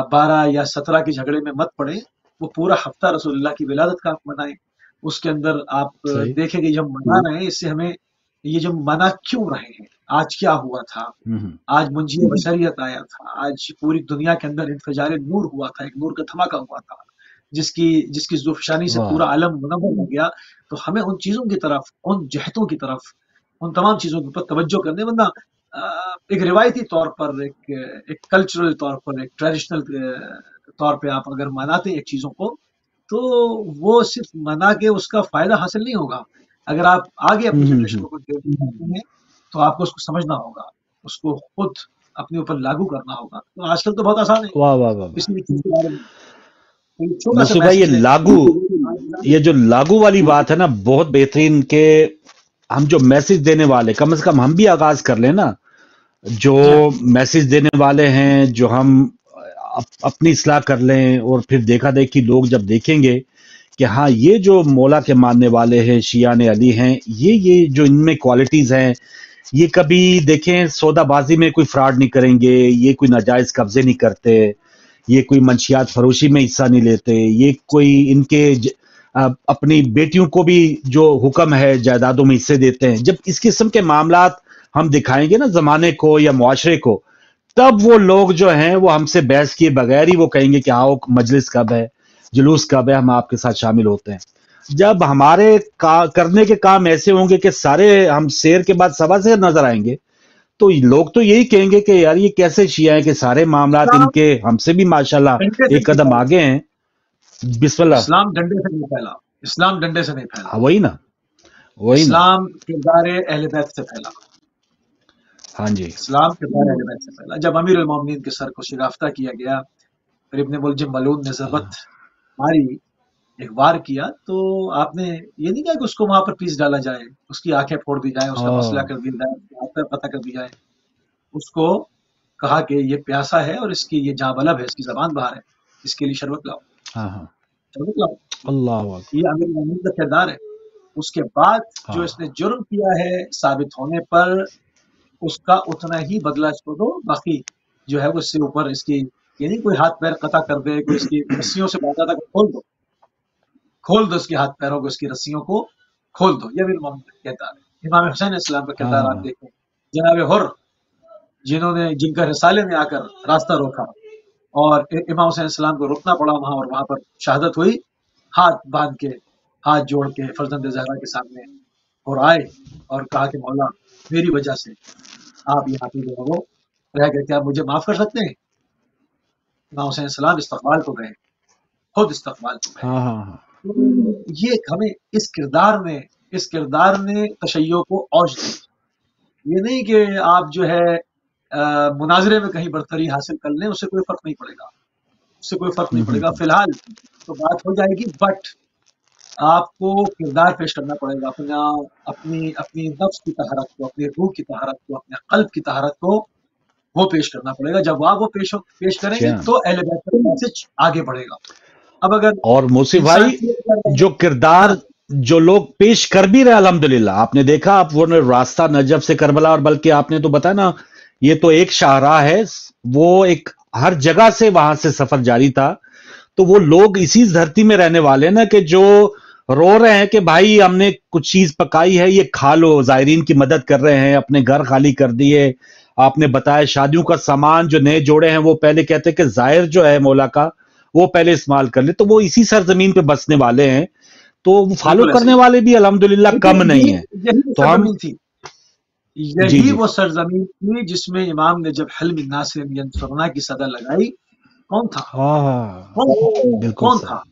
12 या 17 के झगड़े में मत पड़े। वो पूरा हफ्ता रसूलुल्लाह की विलादत का आप मनाएं। उसके अंदर आप देखेंगे जब मना रहे हैं, इससे हमें ये जो मना क्यों रहे हैं, आज क्या हुआ था, आज मुंजी बशरियत आया था, आज पूरी दुनिया के अंदर इंफजारे नूर हुआ था, एक नूर का धमाका हुआ था, जिसकी ज़ुफ़शानी से पूरा आलम मुनव्वर हो गया। तो हमें उन चीज़ों की तरफ, उन जहतों की तरफ, उन तमाम चीज़ों के ऊपर तवज्जो करने, वरना एक रिवायती तौर पर, एक कल्चरल तौर पर, एक ट्रेडिशनल तौर पे आप अगर मनाते हैं एक चीज़ों को, तो वो सिर्फ मना के उसका फ़ायदा हासिल नहीं होगा। अगर आप आगे अपनी जनरेशन को देते हैं तो आपको उसको समझना होगा, उसको खुद अपने ऊपर लागू करना होगा। तो आजकल तो बहुत आसान है, वाह वाह वाह, किसी भी चीज के बारे में छोटा सा मुस्तफा भाई, ये मैसेज है, लागू, ये जो लागू वाली बात है ना, बहुत बेहतरीन के हम जो मैसेज देने वाले, कम से कम हम भी आगाज कर लें ना, जो मैसेज देने वाले हैं, जो हम अपनी इस्लाह कर लें, और फिर देखा देखी लोग जब देखेंगे कि हाँ ये जो मौला के मानने वाले हैं, शियाने अली हैं, ये जो इनमें क्वालिटीज हैं, ये कभी देखें सौदाबाजी में कोई फ्रॉड नहीं करेंगे, ये कोई नाजायज कब्जे नहीं करते, ये कोई मंशियात फरोशी में हिस्सा नहीं लेते, ये कोई इनके अपनी बेटियों को भी जो हुक्म है जायदादों में हिस्से देते हैं। जब इस किस्म के मामलात हम दिखाएंगे ना जमाने को या मुआशरे को, तब वो लोग जो हैं वो हमसे बहस किए बगैर ही वो कहेंगे कि आओ मजलिस कब है, जुलूस कब है, हम आपके साथ शामिल होते हैं। जब हमारे करने के काम ऐसे होंगे कि सारे हम शेर के बाद सवा शेर नजर आएंगे, तो लोग तो यही कहेंगे कि यार ये कैसे शिया है कि सारे मामलात इनके हमसे भी माशाल्लाह एक कदम आगे हैं। बिस्मिल्लाह। इस्लाम डंडे से नहीं फैला, इस्लाम डंडे से नहीं फैला, वही ना, वही इस्लाम किरदार अहले बैत से फैला। हाँ जी, इस्लाम किरदार अहले बैत से फैला। जब अमीरुल मोमिनीन के सर को शिगाफ्ता किया गया, फिर इब्ने मुलजिम मलून ने ज़बत मारी, एक वार किया, तो आपने ये नहीं कहा कि उसको वहां पर पीस डाला जाए, उसकी आंखें फोड़ दी जाए, उसका मसला कर दिया जाए, उसका पता कर दिया जाए। उसको कहा कि ये प्यासा है और इसकी ये जाबलब है, इसकी जबान बाहर है, इसके लिए शरबत लाओ, शरबत लाओ। अल्लाह, ये अमीर मोमिनीन का किरदार है। उसके बाद जो इसने जुर्म किया है साबित होने पर उसका उतना ही बदला इसको दो, बाकी जो है वो इससे ऊपर इसकी यानी कोई हाथ पैर कता कर दे, कोई इसकी रस्सियों से बांधा था, खोल दो इसके हाथ पैरों को, इसकी रस्सियों को खोल दो। ये अमीरुल मोमिनीन का किरदार है। इमाम हुसैन इस्लाम का किरदार आप देखें, जनाब हुर जिन्होंने जिनका रिसाले में आकर रास्ता रोका और इमाम हुसैन इस्लाम को रुकना पड़ा वहां, और वहां पर शहादत हुई, हाथ बांध के, हाथ जोड़ के फर्जंद ज़हरा के सामने और आए और कहा कि मौला मेरी वजह से आप यहाँ पे जो है वो रह गए, क्या आप मुझे माफ कर सकते हैं? इमाम हुसैन इस्लाम इस्तकबाल को गए, खुद इस्तकबाल को गए। ये हमें इस किरदार ने तशय्यो को औज दी। ये नहीं कि आप जो है मुनाजरे में कहीं बरतरी हासिल कर लें, उससे कोई फर्क नहीं पड़ेगा, उससे कोई फर्क नहीं पड़ेगा। फिलहाल तो बात हो जाएगी, बट आपको किरदार पेश करना पड़ेगा, अपनी नफ्स की तहरत को, अपनी रूह की तहरत को, अपने कल्ब की तहरत को वो पेश करना पड़ेगा। जब आप वो पेश करेंगे तो अहले बैत का मैसेज आगे बढ़ेगा। अब अगर और मौसी भाई जो किरदार जो लोग पेश कर भी रहे, अल्हम्दुलिल्लाह आपने देखा, आप वो रास्ता नजफ से करबला, और बल्कि आपने तो बताया ना, ये तो एक शाहराह है, वो एक हर जगह से वहां से सफर जारी था। तो वो लोग इसी धरती में रहने वाले ना कि जो रो रहे हैं कि भाई हमने कुछ चीज पकाई है, ये खा लो, जायरीन की मदद कर रहे हैं, अपने घर खाली कर दिए। आपने बताया शादियों का सामान जो नए जोड़े हैं वो पहले कहते हैं कि जाहिर जो है मौला का वो पहले इस्तेमाल कर ले, तो वो इसी सरजमीन पे बसने वाले हैं, तो फॉलो करने वाले भी अल्हम्दुलिल्लाह कम नहीं है। तो हम यही वो सरजमीन थी जिसमें इमाम ने जब हल्म नासिर यंसुरना की सदा लगाई, कौन था? कौन था?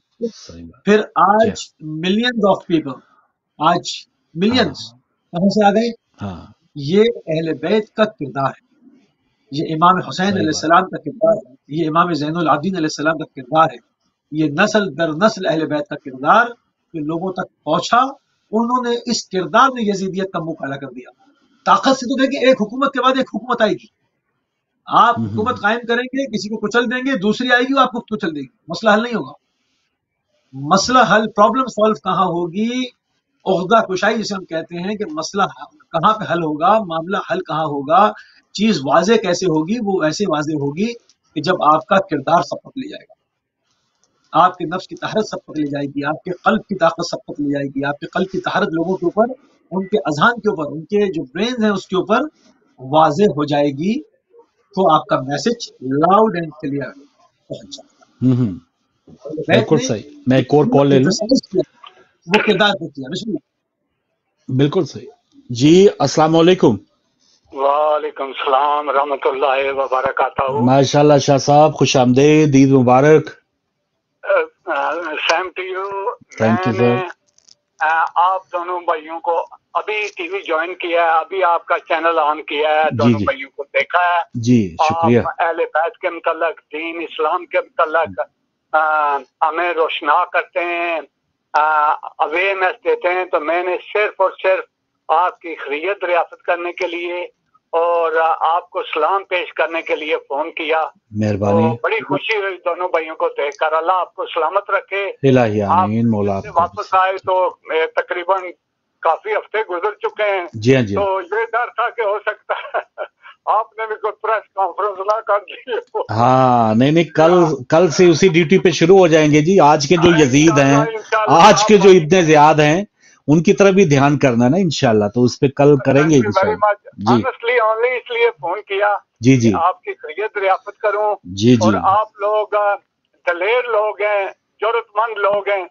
फिर आज मिलियंस ऑफ पीपल, आज मिलियंस कहां से आ गए? ये अहले बैत का किरदार है, ये इमाम हुसैन अलैहिस्सलाम का किरदार है, ये इमाम ज़ैनुल आबिदीन अलैहिस्सलाम का किरदार है। ये नस्ल दर नस्ल अहले बैत का किरदार के लोगों तक पहुंचा। उन्होंने इस किरदार ने यजीदियत का मुंह काला कर दिया। ताकत से तो देखिए, एक हुकूमत के बाद एक हुकूमत आएगी, आप हुकूमत कायम करेंगे, किसी को कुचल देंगे, दूसरी आएगी वो आपको कुचल देगी, मसला हल नहीं होगा। मसला हल, प्रॉब्लम सॉल्व कहाँ होगी? उहदा कुशाई जिसे हम कहते हैं कि मसला कहाँ पे हल होगा, मामला हल कहाँ होगा, चीज वाजे कैसे होगी? वो ऐसे वाजे होगी कि जब आपका किरदार सबक ले जाएगा, आपके नफ्स की तहरत सबक ले जाएगी, आपके कल्ब की ताकत सबक ले जाएगी, आपके कल्ब की तहरत लोगों के ऊपर, उनके अजहान के ऊपर, उनके जो ब्रेन है उसके ऊपर वाजे हो जाएगी, तो आपका मैसेज लाउड एंड क्लियर पहुंच जाएगा। बिल्कुल सही। मैं एक और कॉल ले लूं। वो किरदार किया। बिल्कुल सही जी। अस्सलाम वालेकुम। वालेकुम सलाम रहमतुल्लाहि व बरकातहू। माशाल्लाह शाह साहब, खुश आमदीद, ईद मुबारक। Same to you. Thank you sir. آپ دونوں بھائیوں کو ابھی ٹی وی جوائن کیا ہے, ابھی آپ کا چینل آن کیا ہے, دونوں بھائیوں کو دیکھا ہے جی, شکریہ. آپ اہل بیت کے متعلق, دین اسلام کے متعلق ہمیں روشنا کرتے ہیں, اویئرنیس دیتے ہیں. تو میں نے صرف اور صرف آپ کی خیریت دریافت کرنے کے لیے اور آپ کو سلام پیش کرنے کے لیے فون کیا. مہربانی. بڑی خوشی ہوئی دونوں بھائیوں کو دیکھ کر. اللہ آپ کو سلامت رکھے. الہی آمین. مولا آپ واپس آئے تو تقریباً کافی ہفتے گزر چکے ہیں. جی ہاں, جی تو یہ ڈر تھا کہ ہو سکتا ہے آپ نے بھی کوئی پریس کانفرنس نہ کر دی. ہاں نہیں, کل سے اسی ڈیوٹی پہ شروع ہو جائیں گے جی. آج کے جو یزید ہیں, آج کے جو ابن زیاد ہیں, ان کی طرف بھی دھیان کرنا نا انشاءاللہ. تو اس پہ کل کریں گے انشاءاللہ. جی اونلی اس لیے فون کیا جی آپ کی خیریت دریافت کروں. جی اور آپ لوگ دلیر لوگ ہیں, جرأت مند لوگ ہیں.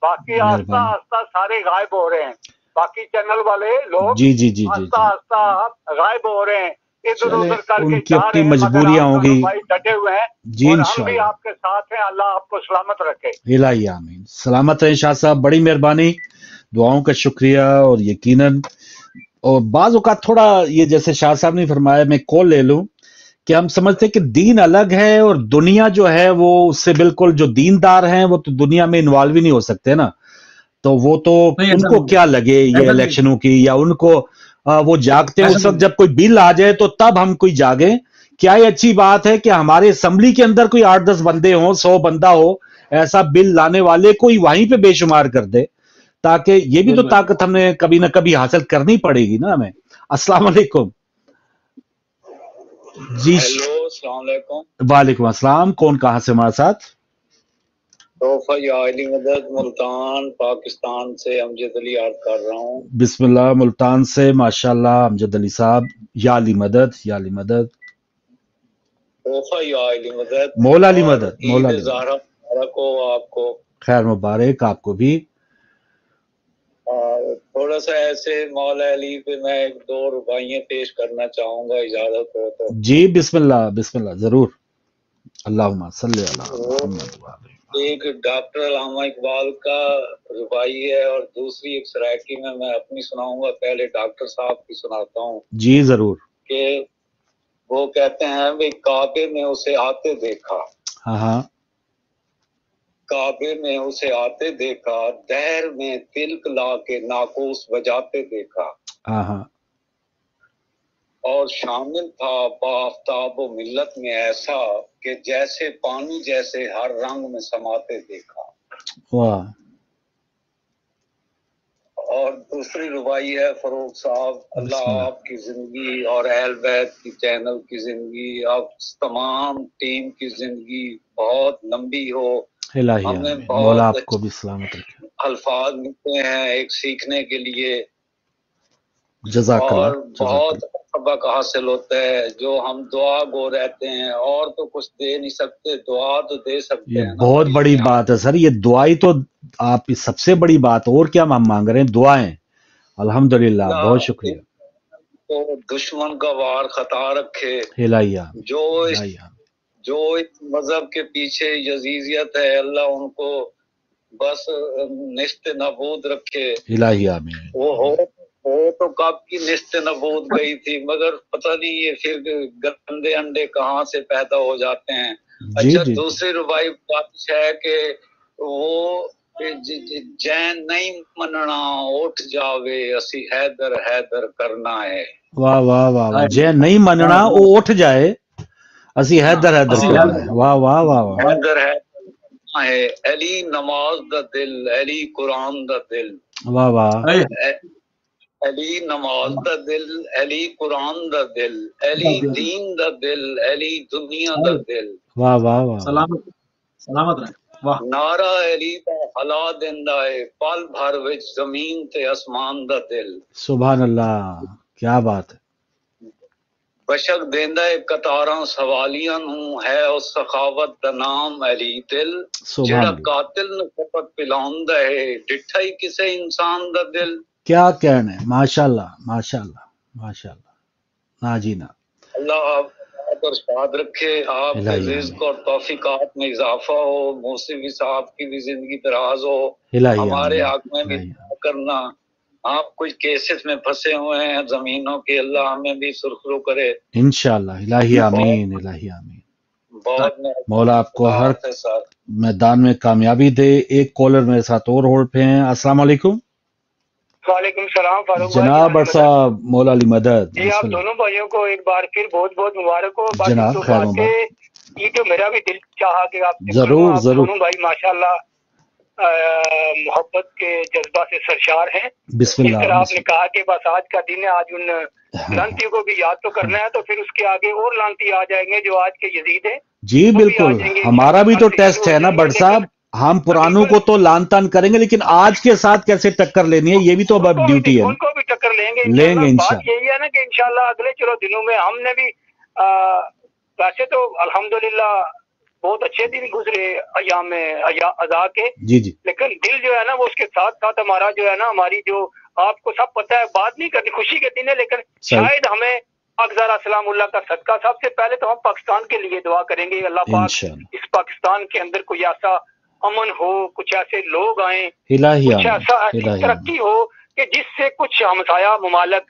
باقی آہستہ آہستہ سارے غائب ہو رہے ہیں. باقی چینل والے لوگ جی آہستہ آہستہ غائب ہو رہے ہیں, ادھر ادھر کر کے ان کی جا اپنی رہے ہیں. مجبوریاں ہوں گی. بھائی ڈٹے ہوئے ہیں جی اور ہم بھی انشاءاللہ. آپ کے ساتھ ہیں. اللہ آپ کو سلامت رکھے. الہی آمین. سلامت رہیں شاہ صاحب, بڑی مہربانی, دعاؤں کا شکریہ. اور یقیناً اور بعض اوقات تھوڑا یہ جیسے شاہ صاحب نے فرمایا, میں کال لے لوں کہ ہم سمجھتے کہ دین الگ ہے اور دنیا جو ہے وہ اس سے بالکل, جو دیندار ہیں وہ تو دنیا میں انوالو ہی نہیں ہو سکتے نا. تو وہ تو ان کو کیا لگے یہ الیکشنوں کی, یا ان کو وہ جاگتے ہیں اس وقت جب کوئی بل آ جائے تو تب ہم کوئی جاگیں. کیا یہ اچھی بات ہے کہ ہمارے اسمبلی کے اندر کوئی 8-10 بندے ہوں, 100 بندہ ہو, ایسا بل لانے والے کوئی وہیں پہ بے شمار کر دے, تاکہ یہ بھی تو طاقت ہم نے کبھی نہ کبھی حاصل کرنی پڑے گی نا ہمیں. السلام علیکم. جی السلام علیکم. وعلیکم السلام. کون کہاں سے ہمارے ساتھ؟ تحفہ یا علی مدد ملتان پاکستان سے امجد علی عرض کر رہا ہوں. بسم اللہ. ملتان سے ماشاءاللہ امجد علی صاحب. یا علی مدد, یا علی مدد. تحفہ یا علی مدد, مولا علی مدد, مولا علی زہرا مبارک ہو آپ کو. خیر مبارک آپ کو بھی. تھوڑا سا ایسے مولا علی پہ میں 2 رباعیاں پیش کرنا چاہوں گا, اجازت ہو تو. جی بسم اللہ, بسم اللہ, ضرور. اللہم صلی علی محمد. ایک ڈاکٹر علامہ اقبال کا رباعی ہے اور دوسری ایک سرائکی میں اپنی سناؤں گا. پہلے ڈاکٹر صاحب کی سناتا ہوں. جی ضرور. کہ وہ کہتے ہیں بھئی کعبے میں اسے آتے دیکھا, ہاں کعبے میں اسے آتے دیکھا, دہر میں تلک لا کے ناقوس بجاتے دیکھا, ہاں اور شامل تھا بآفتاب و ملت میں ایسا کہ جیسے پانی جیسے ہر رنگ میں سماتے دیکھا. واہ. اور دوسری رباعی ہے فروخ صاحب, اللہ آپ کی زندگی اور اہل بیت کی چینل کی زندگی, آپ تمام ٹیم کی زندگی بہت لمبی ہو. ہمیں مولا آپ کو بھی سلامت رکھے. الفاظ ملتے ہیں ایک سیکھنے کے لیے, جزاک اللہ. اور بہت سبق حاصل ہوتا ہے. جو ہم دعا گو رہتے ہیں, اور تو کچھ دے نہیں سکتے, دعا تو دے سکتے ہیں. یہ بہت بڑی بات ہے سر, یہ دعائی تو آپ کی سب سے بڑی بات. اور کیا ہم مانگ رہے ہیں؟ دعائیں. الحمدللہ, بہت شکریہ. تو دشمن کا وار خطا رکھے. الہیہ. جو اس مذہب کے پیچھے یزیدیت ہے, اللہ ان کو بس نشت نابود رکھے. الہیہ آمین. وہ تو کب کی نشت نابود گئی تھی, مگر پتہ نہیں یہ پھر گندے انڈے کہاں سے پیدا ہو جاتے ہیں. اچھا, دوسری رباعی بات ہے کہ وہ جین نہیں مننا اٹھ جاوے, اسی حیدر حیدر کرنا ہے. واہ واہ واہ. جین نہیں مننا وہ اٹھ جائے, اسی حیدر حیدر کرنا ہے. واہ واہ واہ واہ. حیدر حیدر ہے. علی نماز دا دل, علی قرآن دا دل. واہ واہ. علی نماز دا دل, علی قرآن دا دل, علی دین دا دل, علی دنیا دا دل. واہ واہ واہ. سلامت رہے. واہ. نعرہ علی دا ہلا دیندا ہے, پل بھر وچ زمین تے اسمان دا دل. سبحان اللہ, کیا بات ہے. بشک دیندا ہے قطاراں سوالیاں نوں, ہے اس سخاوت دا نام علی دل. جڑا قاتل نوں خفت پلاوندا ہے, ڈٹھا ہی کسے انسان دا دل. کیا کہنا ہے. ماشاءاللہ ماشاءاللہ ماشاءاللہ. نا جی نا. اللہ آپ پر شاد رکھے, آپ کے رزق اور توفیقات میں اضافہ ہو, موسوی صاحب کی بھی زندگی دراز ہو, ہمارے حق میں بھی करना। आप कुछ केसेस में फंसे हुए हैं जमीनों के, अल्लाह हमें भी सुरखरू करे इंशाअल्लाह। इलाही आमीन, इलाही आमीन। बहुत मौला आपको हर के साथ मैदान में कामयाबी दे। एक कॉलर मेरे साथ और होल्ड पे हैं। अस्सलाम वालेकुम। वालेकुम सलाम फारूक भाई, जनाब बट साहब, मौला अली मदद। जी आप दोनों भाइयों को एक बार फिर बहुत बहुत मुबारक हो। जनाब खैर मुबारक। ये तो मेरा भी दिल चाहा कि आप जरूर जरूर दोनों भाई माशाल्लाह मोहब्बत के जज्बा से सरशार हैं। बिस्मिल्लाह। जिस तरह आपने कहा कि बस आज का दिन है, आज उन लानतियों को भी याद तो करना है, तो फिर उसके आगे और लानती आ जाएंगे जो आज के यजीद हैं। जी बिल्कुल, हमारा भी तो टेस्ट है ना बट साहब, हम पुरानों को तो लान तान करेंगे, लेकिन आज के साथ कैसे टक्कर लेनी है ये भी तो अब ड्यूटी है। उनको भी टक्कर लेंगे इंशाल्लाह। बात यही है ना कि इंशाल्लाह अगले चलो दिनों में हमने भी वैसे तो अल्हम्दुलिल्लाह बहुत अच्छे दिन गुजरे अयाम अज़ा के, जी जी, लेकिन दिल जो है ना वो उसके साथ साथ हमारा जो है ना, हमारी जो आपको सब पता है, बात नहीं करनी, खुशी के दिन है, लेकिन शायद हमें अक़ज़रा सलामुल्लाह का सदका सबसे पहले तो हम पाकिस्तान के लिए दुआ करेंगे। अल्लाह पाक इस पाकिस्तान के अंदर कोई ऐसा अमन हो, कुछ ऐसे लोग आए, कुछ ऐसा ऐसी तरक्की हो कि जिससे कुछ हमसाया ममालिक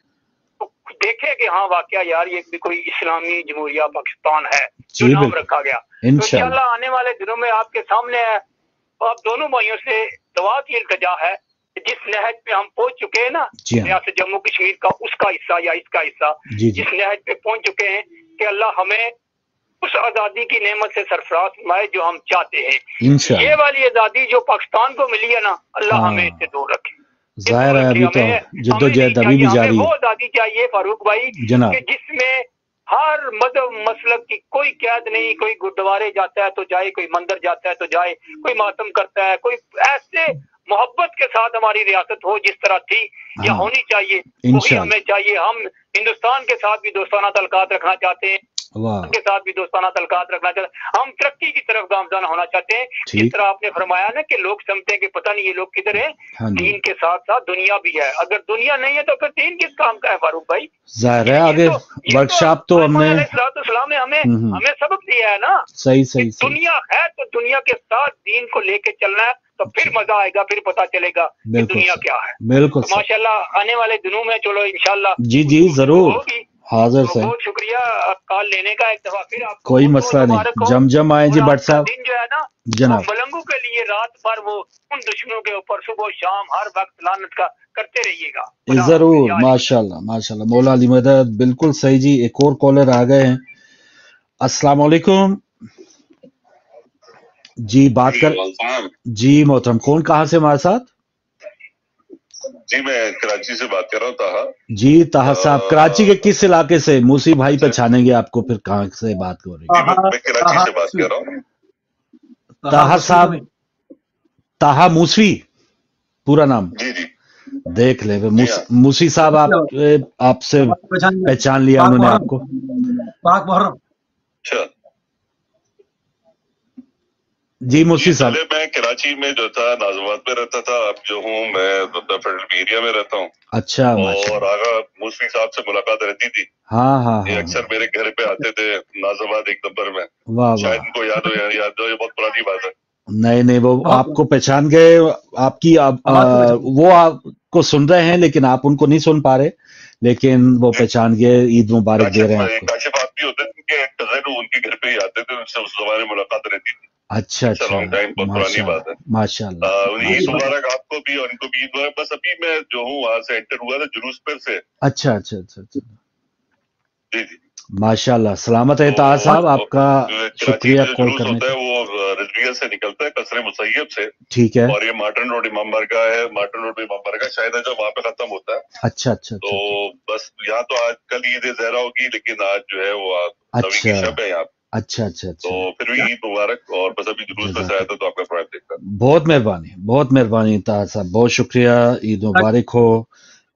देखे कि हाँ वाकया यार ये भी कोई इस्लामी जमहूरिया पाकिस्तान है जो नाम रखा गया। तो इंशाल्लाह आने वाले दिनों में आपके सामने है। आप दोनों भाइयों से दुआ की इल्तिजा है कि जिस नहज पे हम पहुंच चुके हैं ना, रियासत जम्मू कश्मीर का उसका हिस्सा या इसका हिस्सा, जिस नहज पे पहुंच चुके हैं कि अल्लाह हमें उस आजादी की नेमत से सरफराज फरमाए जो हम चाहते हैं। ये वाली आजादी जो पाकिस्तान को मिली है ना, अल्लाह हमें इससे दूर रखे। जाहिर है अभी तो जद्दोजहद अभी भी जारी है। वो आजादी चाहिए फारूक भाई कि जिसमें हर मजहब मसलक की कोई कैद नहीं, कोई गुरुद्वारे जाता है तो जाए, कोई मंदिर जाता है तो जाए, कोई मातम करता है, कोई ऐसे मोहब्बत के साथ हमारी रियासत हो जिस तरह थी या होनी चाहिए, वही हमें चाहिए। हम हिंदुस्तान के साथ भी दोस्ताना तल्कात रखना चाहते हैं, के साथ भी दोस्ताना तल्कात रखना चाहते हैं, हम तरक्की की तरफ गामजान होना चाहते हैं। जिस तरह आपने फरमाया ना कि लोग समझते हैं कि पता नहीं ये लोग किधर हैं, दीन के साथ साथ दुनिया भी है। अगर दुनिया नहीं है तो फिर दीन किस काम का है फारूक भाई? जाहिर है आगे वर्कशॉप तो हमने इस्लाम ने हमें सबक दिया है ना। सही दुनिया है तो दुनिया के साथ दीन को लेके चलना है, तो फिर मजा आएगा, फिर पता चलेगा कि दुनिया क्या है। बिल्कुल तो माशाल्लाह आने वाले दिनों में चलो इंशाल्लाह जी जरूर हाजिर से। बहुत शुक्रिया कॉल लेने का एक दफा फिर। आप कोई मसला नहीं, जम आए जी भट्ट साहब। दिन जो है ना जनाब मलंगों के लिए रात भर वो उन दुश्मनों के ऊपर सुबह शाम हर वक्त लानत का करते रहिएगा। जरूर। माशाल्लाह माशाल्लाह, मौला अली मदद। बिल्कुल सही जी। एक और कॉलर आ गए हैं। अस्सलाम वालेकुम जी, बात कर जी मोहतरम, कौन कहाँ से हमारे साथ? जी मैं कराची से बात कर रहा हूँ, ताहा जी। ताहा साहब कराची के किस इलाके से? मूसी भाई पहचानेंगे आपको, फिर कहाँ से बात कर रही है? मैं कराची से बात कर रहा हूँ। ताहा साहब, ताहा मूसवी पूरा नाम? जी देख ले मूसी साहब, आप आपसे पहचान लिया उन्होंने आपको। पाक मुहर्रम। अच्छा जी मूसी साहब। मैं कराची में जो था नाजमाबाद में रहता था, अब जो हूँ मैं फेडरल एरिया में रहता हूँ। अच्छा। और आगा मूसवी साहब से मुलाकात रहती थी। हाँ। ये अक्सर मेरे घर पे आते थे नाजमाबाद 1 नंबर में। वाह शायद इनको याद हो, ये बहुत पुरानी बात है। नहीं वो आपको पहचान गए, आपकी वो आपको सुन रहे हैं लेकिन आप उनको नहीं सुन पा रहे, लेकिन वो पहचान गए। ईद मुबारक दे रहे हैं आपको। काशिफ आप भी होते थे, उनके कज़न उनके घर पे ही आते थे, उनसे उस जमाने में मुलाकात रहती थी। अच्छा लॉन्ग टाइम, बहुत पुरानी बात है। माशाल्लाह। ईद मुबारक आपको भी और इनको भी ईद मुबारक। बस अभी मैं जो हूँ वहाँ से एंटर हुआ था जुलूस पर से। अच्छा जी माशाल्लाह। सलामत है ताहा साहब, आपका शुक्रिया कॉल करने का। वो रजविया से निकलता है, कसरे मुसैयब से। ठीक है। और ये मार्टन रोड इमाम बारगाह है, मार्टन रोड में इमाम बारगाह शायद है जो वहाँ पे खत्म होता है। अच्छा। तो बस यहाँ तो आज कल ईद ज़हरा होगी, लेकिन आज जो है वो नवी की शब है यहाँ। अच्छा। तो फिर भी ईद मुबारक। और बस अभी जुलूस में आया था तो आपका प्रोग्राम देखा। बहुत मेहरबानी ताहा साहब, बहुत शुक्रिया। ईद मुबारक हो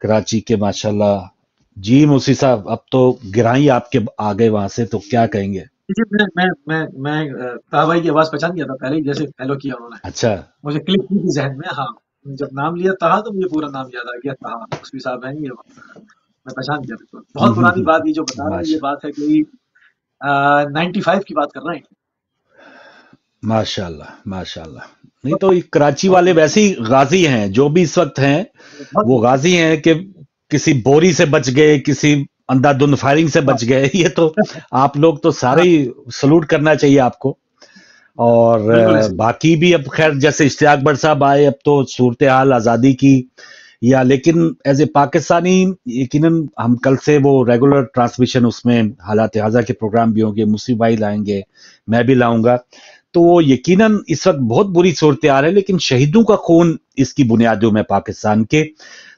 कराची के। माशाल्लाह जी। मूसी साहब, अब तो गिराई आपके आ गए वहां से, तो क्या कहेंगे? मैं ताहा भाई की आवाज पहचान गया था पहले ही, जैसे हेलो किया उन्होंने। अच्छा। मुझे क्लिक की थी जहन में। हाँ, जब नाम लिया ताहा तो मुझे पूरा नाम याद आ गया। ताहा मूसवी साहब हैं ये, मैं पहचान गया बिल्कुल। बहुत पुरानी बात ये जो बता रहे हैं, ये बात है कि 95 की बात कर रहे हैं। माशाल्लाह माशाल्लाह। नहीं तो ये कराची वाले वैसे ही गाजी हैं, जो भी इस वक्त हैं वो गाजी हैं कि किसी बोरी से बच गए, किसी अंधाधुंध फायरिंग से बच गए। ये तो आप लोग तो सारे ही सलूट करना चाहिए आपको। और बाकी भी अब खैर जैसे इश्तियाक भट्ट साहब आए, अब तो सूरत हाल आज़ादी की या, लेकिन एज ए पाकिस्तानी यकीनन हम कल से वो रेगुलर ट्रांसमिशन उसमें हालात हाजा के प्रोग्राम भी होंगे, मुसी भाई लाएंगे, मैं भी लाऊंगा, तो वो यकीनन इस वक्त बहुत बुरी सूरत हाल है, लेकिन शहीदों का खून इसकी बुनियादों में पाकिस्तान के,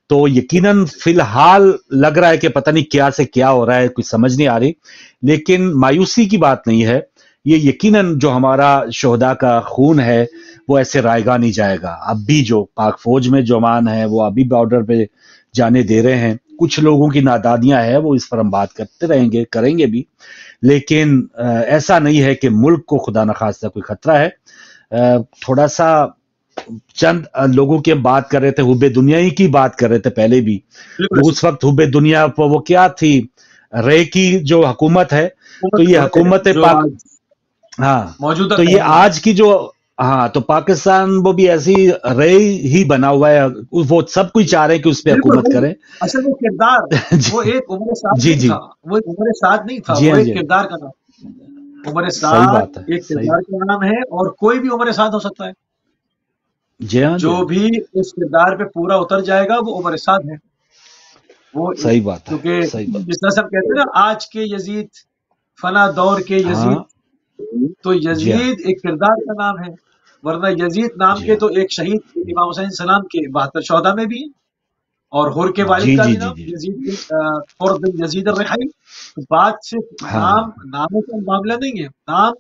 तो यकीनन फिलहाल लग रहा है कि पता नहीं क्या से क्या हो रहा है, कुछ समझ नहीं आ रही, लेकिन मायूसी की बात नहीं है। ये यकीनन जो हमारा शोहदा का खून है वो ऐसे रायगा नहीं जाएगा। अब भी जो पाक फौज में जवान है वो अभी बॉर्डर पे जाने दे रहे हैं, कुछ लोगों की नादानियां है, वो इस पर हम बात करते रहेंगे, करेंगे भी, लेकिन ऐसा नहीं है कि मुल्क को खुदा न खास्ता कोई खतरा है। थोड़ा सा चंद लोगों की हम बात कर रहे थे, हुब्बे दुनिया की बात कर रहे थे पहले भी, उस वक्त हुब्बे दुनिया पर वो क्या थी, रे की जो हुकूमत है, तो ये हुकूमत पाक, हाँ, तो ये आज की जो, हाँ, तो पाकिस्तान वो भी ऐसी रे ही बना हुआ है, वो सब कुछ चाह रहे हैं कि उस पे हुकूमत करें। असल में किरदार वो एक उमर साद नहीं था, वो एक उमर साद नहीं था, वो एक किरदार का नाम, उमर साद एक किरदार का नाम है, और कोई भी उमर साद हो सकता है। जी हाँ, जो भी इस किरदार पे पूरा उतर जाएगा वो उमर साद है। वो सही बात है, क्योंकि जिस तरह से हम कहते हैं ना, आज के यजीद, फला दौर के यजीद, तो यजीद एक किरदार का नाम है, वरना यजीद नाम के तो एक शहीद इमाम हुसैन सलाम के 72 शोहदा में भी है, और हुर के वालिद का भी नाम यजीद यजीद अर्रहाई। तो बात सिर्फ नामों का मामला नहीं है, नाम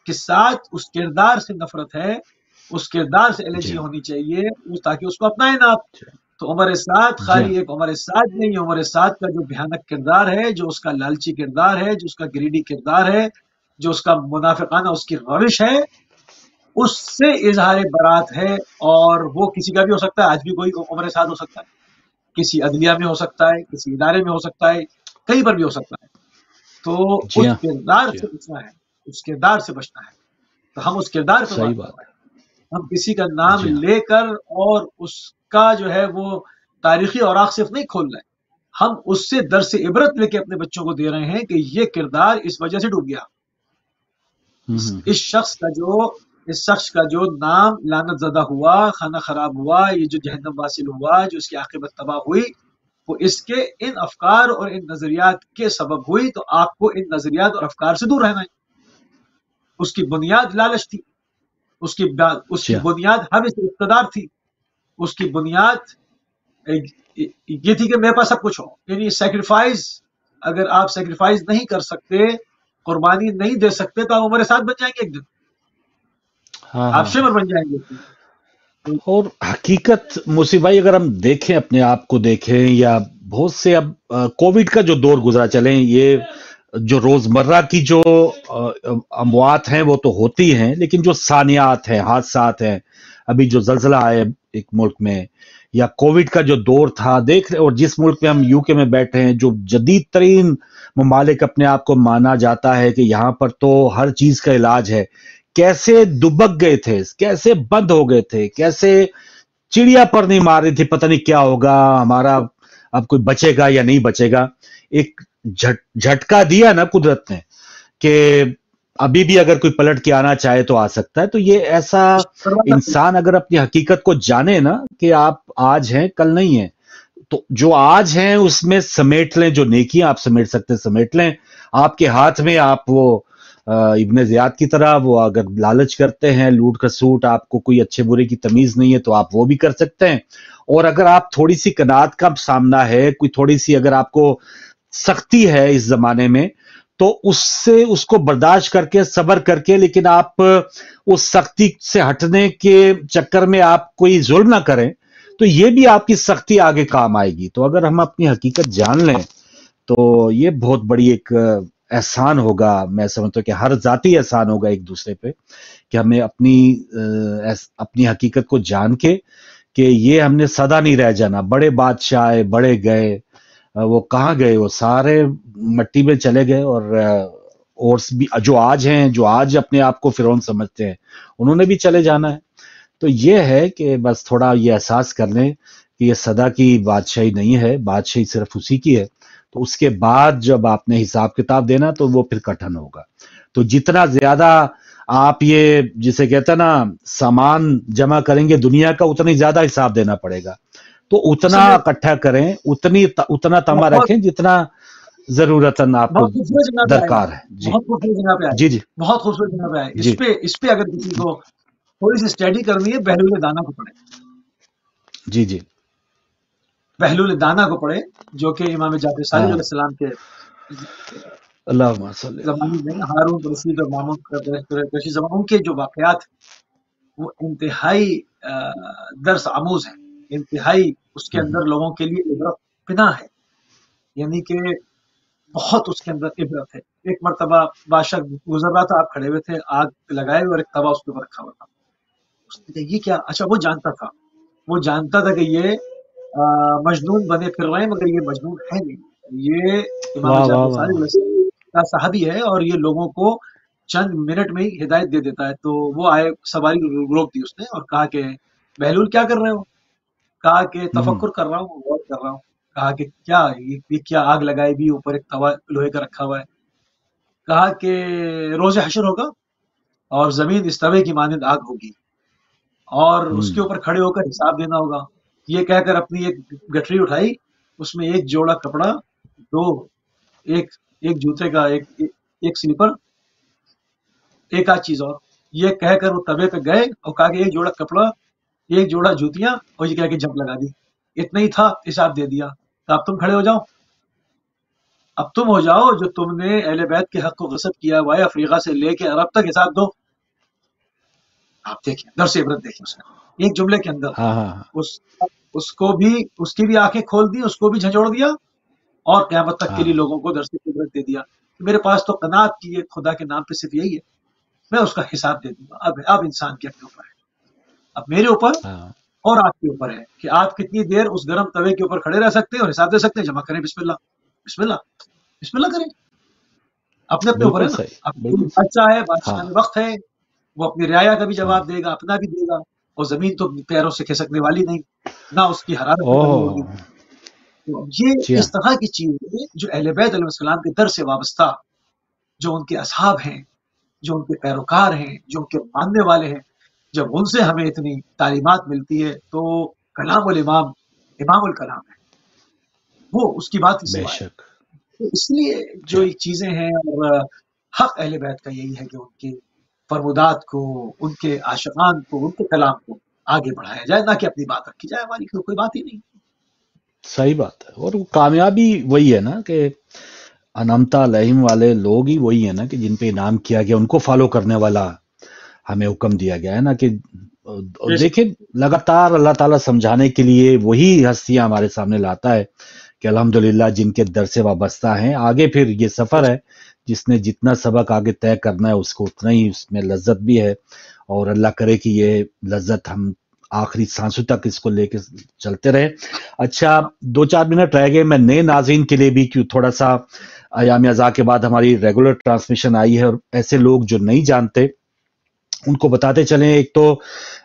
के साथ उस किरदार से नफरत है, उस किरदार से एलर्जी होनी चाहिए, ताकि उसको अपनाए ना आप। तो उमर साद खाली एक उमर साद नहीं है, उमर साद का जो भयानक किरदार है, जो उसका लालची किरदार है, जो उसका ग्रीडी किरदार है, जो उसका मुनाफिकाना उसकी रविश है, उससे इजहार बरात है। और वो किसी का भी हो सकता है, आज भी कोई उमर साद हो सकता है, किसी अदलिया में हो सकता है, किसी इदारे में हो सकता है, कहीं पर भी हो सकता है। तो उस किरदार से बचना है, उस किरदार से बचना है। तो हम उस किरदार पर बात कर रहे हैं, हम किसी का नाम लेकर और उसका जो है वो तारीखी औराक सिर्फ नहीं खोल रहे, हम उससे दर्स इबरत लेके अपने बच्चों को दे रहे हैं कि ये किरदार इस वजह से डूब गया। इस शख्स का जो नाम लानत ज़दा हुआ, खाना खराब हुआ, ये जो जहन्नम वासिल हुआ, जो इसकी आखिरत तबाह हुई, वो इसके इन अफकार और इन नजरियात के सबब हुई। तो आपको इन नजरियात और अफकार से दूर रहना है। उसकी बुनियाद लालच थी, उसकी बुनियाद हवस इक़्तिदार थी, उसकी बुनियाद ये थी कि मेरे पास सब कुछ हो। यानी सैक्रिफाइस, अगर आप सैक्रिफाइस नहीं कर सकते, कुर्बानी नहीं दे सकते, तो आप हमारे साथ बन जाएंगे एक दिन, आप शिमर बन जाएंगे। और हकीकत मुसी भाई, अगर हम देखें, अपने आप को देखें, या बहुत से अब कोविड का जो दौर गुजरा चले, ये जो रोजमर्रा की जो अमवात हैं वो तो होती हैं, लेकिन जो सानियात हैं, हादसात हैं, अभी जो जल्जला आए एक मुल्क में, या कोविड का जो दौर था, देख रहे, और जिस मुल्क में हम यूके में बैठे हैं, जो जदीद तरीन ममालिक अपने आप को माना जाता है कि यहाँ पर तो हर चीज का इलाज है, कैसे दुबक गए थे, कैसे बंद हो गए थे, कैसे चिड़िया पर नहीं मार रही थी, पता नहीं क्या होगा हमारा, अब कोई बचेगा या नहीं बचेगा। एक झटका दिया ना कुदरत ने कि अभी भी अगर कोई पलट के आना चाहे तो आ सकता है। तो ये ऐसा इंसान अगर अपनी हकीकत को जाने ना कि आप आज हैं कल नहीं है, तो जो आज हैं उसमें समेट लें, जो नेकियां आप समेट सकते हैं समेट लें। आपके हाथ में, आप वो इब्ने ज़ियाद की तरह वो अगर लालच करते हैं, लूट का सूट, आपको कोई अच्छे बुरे की तमीज नहीं है, तो आप वो भी कर सकते हैं। और अगर आप थोड़ी सी कनात का सामना है, कोई थोड़ी सी अगर आपको सख्ती है इस जमाने में, तो उससे उसको बर्दाश्त करके, सब्र करके, लेकिन आप उस सख्ती से हटने के चक्कर में आप कोई जुल्म ना करें, तो ये भी आपकी सख्ती आगे काम आएगी। तो अगर हम अपनी हकीकत जान लें तो ये बहुत बड़ी एक एहसान होगा। मैं समझता हूँ कि हर जाती एहसान होगा एक दूसरे पे, कि हमें अपनी हकीकत को जान के कि ये हमने सदा नहीं रह जाना। बड़े बादशाह आए, बड़े गए, वो कहाँ गए, वो सारे मट्टी में चले गए, और اور بھی جو آج ہیں، جو آج اپنے آپ کو فرعون سمجھتے ہیں، انہوں نے بھی چلے جانا ہے. تو یہ ہے کہ بس تھوڑا یہ احساس کر لیں کہ یہ سدا کی بادشاہی نہیں ہے، بادشاہی صرف اسی کی ہے. تو اس کے بعد جب آپ نے حساب کتاب دینا تو وہ پھر کٹھن ہوگا. تو جتنا زیادہ آپ یہ جسے کہتے ہیں نا سامان جمع کریں گے دنیا کا، اتنا ہی زیادہ حساب دینا پڑے گا. تو اتنا اکٹھا کریں، اتنا تما رکھیں جتنا ضرورتاً آپ کو درکار ہے. جی بہت خوبصورت جگہ پہ آئے، جی جی بہت خوبصورت جگہ پہ آئے. اس پہ اگر کسی کو تھوڑی سی اسٹڈی کرنی ہے، بہلول دانا کو پڑھے. جی جی بہلول دانا کو پڑھے، جو کہ امام جعفر صادق علیہ السلام کے اللہم صلی زمانے میں ہارون رشید اور مامون رشید زمان ان کے جو واقعات وہ انتہائی درس آموز ہیں، انتہائی اس کے اندر لوگوں کے لیے عبرت پناہ ہے. یعنی کہ بہت اس کے اندر عبرت ہے. ایک مرتبہ بادشاہ گزر رہا تھا، آپ کھڑے ہوئے تھے، آگ لگائے ہوئے اور ایک توا اس کے اوپر رکھا ہوا تھا. اس نے کہا یہ کیا؟ اچھا وہ جانتا تھا کہ یہ مجنون بنے پھر رہے ہیں، مگر یہ مجنون ہے نہیں، یہ امام جعفر صادق علیہ السلام کا صحابی ہے اور یہ لوگوں کو چند منٹ میں ہی ہدایت دے دیتا ہے. تو وہ آئے، سواری روک دی اس نے اور کہا کہ بہلول کیا کر رہے ہو؟ کہا کہ تفکر کر رہا ہوں، غور کر رہا ہوں. کہا کہ کیا یہ کیا آگ لگائی بھی، اوپر ایک توا لوہے کا رکھا ہوا ہے. کہا کہ روز حشر ہوگا اور زمین اس توے کی مانند آگ ہوگی اور اس کے اوپر کھڑے ہو کر حساب دینا ہوگا. یہ کہہ کر اپنی ایک گٹری اٹھائی، اس میں ایک جوڑا کپڑا، ایک جوتے کا، ایک سلیپر، ایک آدھ چیز اور، یہ کہہ کر وہ توے پہ گئے اور کہا کہ ایک جوڑا کپڑا، ایک جوڑا جوتیاں، اور یہ کہہ کے جھپ لگا دی. اتنا ہی تھا، حساب دے دیا. تو اب تم کھڑے ہو جاؤ، اب تم ہو جاؤ جو تم نے اہل بیت کے حق کو غصب کیا ہوا ہے، افریقہ سے لے کے عرب تک حساب دو. آپ دیکھیں، درس عبرت دیکھیں اس میں ایک جملے کے اندر اس کو بھی، اس کی بھی آنکھیں کھول دی، اس کو بھی جھنجھوڑ دیا اور قیامت تک کے لیے لوگوں کو درس عبرت دے دیا. میرے پاس تو قناعت کی ہے خدا کے نام پہ صرف یہی ہے، میں اس کا حساب دے دوں گا. اب انسان کے اپنے اوپر ہے، اب میرے اوپر اور آپ کے اوپر ہے کہ آپ کتنی دیر اس گرم توے کے اوپر کھڑے رہ سکتے ہیں اور حساب دے سکتے ہیں. جمع کریں، بسم اللہ بسم اللہ بسم اللہ کریں. اپنے اوپر ہے نا. اب بادشاہ ہے، بادشاہ میں وقت ہے، وہ اپنی رعایا کا بھی جواب دے گا، اپنا بھی دے گا. اور زمین تو پیروں سے کھسکنے والی نہیں، نہ اس کی حرارت ہوگی. یہ اس طرح کی چیز ہے جو اہل بیت علیہ السلام کے در سے وابستہ، جو ان کے اصحاب ہیں، جو ان کے پیروکار ہیں، جو ان کے ماننے والے ہیں، جب ان سے ہمیں اتنی تعلیمات ملتی ہے تو کلام الامام، امام الکلام ہے، وہ اس کی بات ہی سوا ہے. اس لیے جو یہ چیزیں ہیں، اور حق اہل بیت کا یہی ہے کہ ان کے فرمودات کو، ان کے عاشقان کو، ان کے کلام کو آگے بڑھایا جائے، نہ کہ اپنی بات رکھی جائے. ہماری کوئی بات ہی نہیں. صحیح بات ہے. اور کامیابی وہی ہے نا کہ انعمت علیہم والے لوگ ہی وہی ہیں نا کہ جن پہ انعام کیا گیا، ان کو فالو کرنے والا ہمیں حکم دیا گیا ہے نا. کہ دیکھیں لگاتار اللہ تعالیٰ سمجھانے کے لیے وہی ہستیاں ہمارے سامنے لاتا ہے کہ الحمدللہ جن کے در سے وابستہ ہیں. آگے پھر یہ سفر ہے، جس نے جتنا سبق آگے طے کرنا ہے اس کو اتنا ہی اس میں لذت بھی ہے. اور اللہ کرے کہ یہ لذت ہم آخری سانسوں تک اس کو لے کے چلتے رہے. اچھا 2-4 منٹ رہ گئے. میں نئے ناظرین کے لیے بھی کیوں تھوڑا سا ایام ازاں کے بعد ہماری ریگولر ٹرانسمیشن آئی ہے، اور ایسے لوگ جو نہیں جانتے ان کو بتاتے چلیں. ایک تو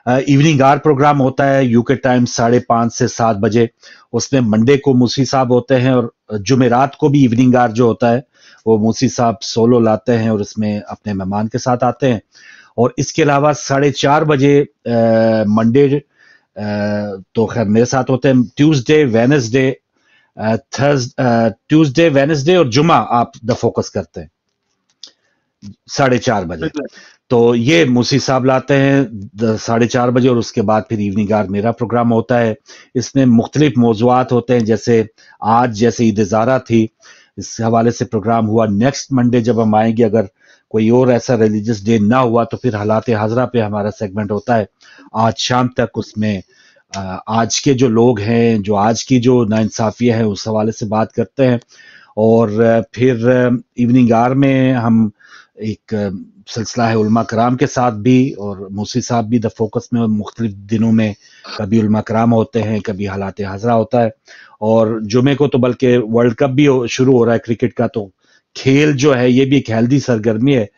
ایوننگ آر پروگرام ہوتا ہے یو کے ٹائم 5:30 سے 7 بجے. اس میں منڈے کو موسی صاحب ہوتے ہیں، اور جمعرات کو بھی ایوننگ آر جو ہوتا ہے وہ موسی صاحب سولو لاتے ہیں اور اس میں اپنے مہمان کے ساتھ آتے ہیں. اور اس کے علاوہ 4:30 بجے منڈے تو خیر میرے ساتھ ہوتے ہیں. ٹیوزڈے وینسڈے اور جمعہ آپ دا فوکس کرتے ہیں 4:30 بجے. تو یہ موسی صاحب لاتے ہیں 4:30 بجے، اور اس کے بعد پھر ایوننگ آر میرا پروگرام ہوتا ہے. اس میں مختلف موضوعات ہوتے ہیں، جیسے آج جیسے عید زارہ تھی، اس حوالے سے پروگرام ہوا. نیکسٹ منڈے جب ہم آئیں گے، اگر کوئی اور ایسا ریلیجس ڈے نہ ہوا تو پھر حالات حاضرہ پہ ہمارا سیگمنٹ ہوتا ہے آج شام تک. اس میں آج کے جو لوگ ہیں، جو آج کی جو ناانصافیاں ہیں، اس حوالے سے بات کرتے ہیں. اور پھر ایوننگ آر میں ہم ایک سلسلہ ہے علماء کرام کے ساتھ بھی، اور موسی صاحب بھی دا فوکس میں مختلف دنوں میں کبھی علماء کرام ہوتے ہیں، کبھی حالات حاضرہ ہوتا ہے. اور جمعے کو تو بلکہ ورلڈ کپ بھی شروع ہو رہا ہے کرکٹ کا، تو खेल जो है ये भी एक हेल्दी सरगर्मी है,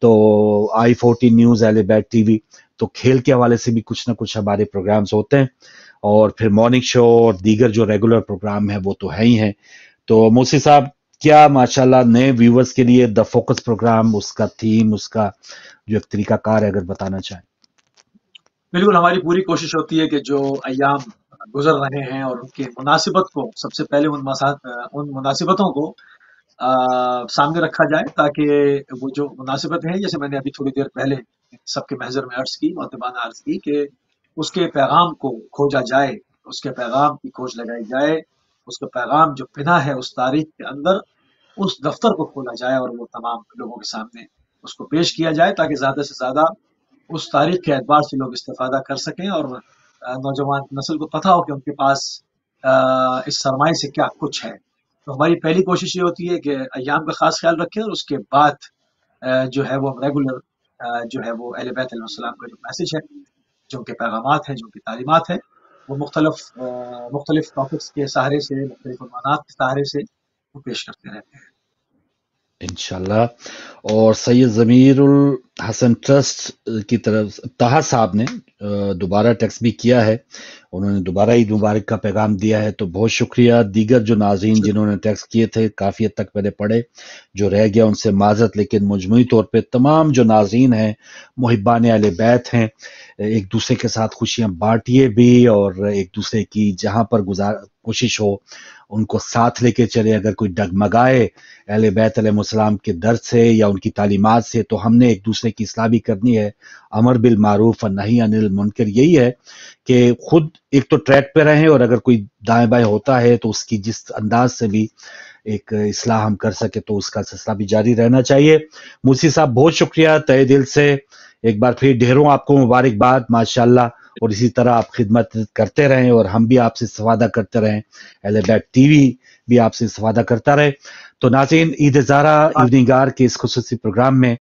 तो i14 न्यूज़, अहले बैत टीवी, तो खेल के हवाले से भी कुछ ना कुछ हमारे प्रोग्राम्स होते हैं, और फिर मॉर्निंग शो और दीगर जो रेगुलर प्रोग्राम है वो तो है ही हैं। तो मोसी साहब, क्या माशाल्लाह नए व्यूवर्स के लिए द फोकस प्रोग्राम, उसका थीम, उसका जो एक तरीकाकार है, अगर बताना चाहें। बिल्कुल, हमारी पूरी कोशिश होती है कि जो अय्याम गुजर रहे हैं और उनके मुनासिबत को, सबसे पहले उन मुनासिबतों को सामने रखा जाए, ताकि वो जो मुनासिबत है, जैसे मैंने अभी थोड़ी देर पहले सबके महजर में अर्ज की, मुअद्दिबाना अर्ज की, कि उसके पैगाम को खोजा जाए, उसके पैगाम की खोज लगाई जाए, उसका पैगाम जो पिना है उस तारीख के अंदर, उस दफ्तर को खोला जाए और वो तमाम लोगों के सामने उसको पेश किया जाए, ताकि ज़्यादा से ज़्यादा उस तारीख के एतबार से लोग इस्तेफादा कर सकें और नौजवान नस्ल को पता हो कि उनके पास इस सरमाए से क्या कुछ है। तो हमारी पहली कोशिश ये होती है कि अय्याम का ख़ास ख्याल रखें, और उसके बाद जो है वो रेगुलर जो है वो अहले बैत अलैहिस्सलाम का जो मैसेज है, जो उनके पैगामात हैं, जो उनकी तालीमात है, वो मुख्तलिफ टॉपिक्स के सहारे से, मुख्तलिफ उन्वानात के सहारे से वो पेश करते रहते हैं इंशाल्लाह। और सैयद ज़मीरुल हसन ट्रस्ट की तरफ ताहा साहब ने दोबारा टेक्स्ट भी किया है, उन्होंने दोबारा ईद मुबारक का पैगाम दिया है, तो बहुत शुक्रिया। दीगर जो नाज़रीन जिन्होंने टेक्स्ट किए थे काफ़ी हद तक मैंने पढ़े, जो रह गया उनसे माजरत, लेकिन मजमूई तौर पे तमाम जो नाज़रीन हैं, मुहिब्बान अहले बैत हैं, एक दूसरे के साथ खुशियां बांटिए भी, और एक दूसरे की जहां पर कोशिश हो उनको साथ लेके चले। अगर कोई डगमगाए अहले बैत अलैहिस्सलाम के दर्द से या उनकी तालीमात से, तो हमने एक दूसरे की इस्लाह भी करनी है। अमर बिल मारूफ और नही अनिल मुनकर यही है कि खुद एक तो ट्रैक पे रहें, और अगर कोई दाएं बाएं होता है तो उसकी जिस अंदाज से भी एक इस्लाह हम कर सके तो उसका सिलसिला भी जारी रहना चाहिए। मूसी साहब, बहुत शुक्रिया तहे दिल से, एक बार फिर ढेरों आपको मुबारकबाद माशाल्लाह, और इसी तरह आप खिदमत करते रहें और हम भी आपसे इस्तिफादा करते रहें, अहले बैत टीवी भी आपसे इस्तिफादा करता रहे। तो नाज़रीन, ईद ज़हरा इवनिंग आवर के इस खुसूसी प्रोग्राम में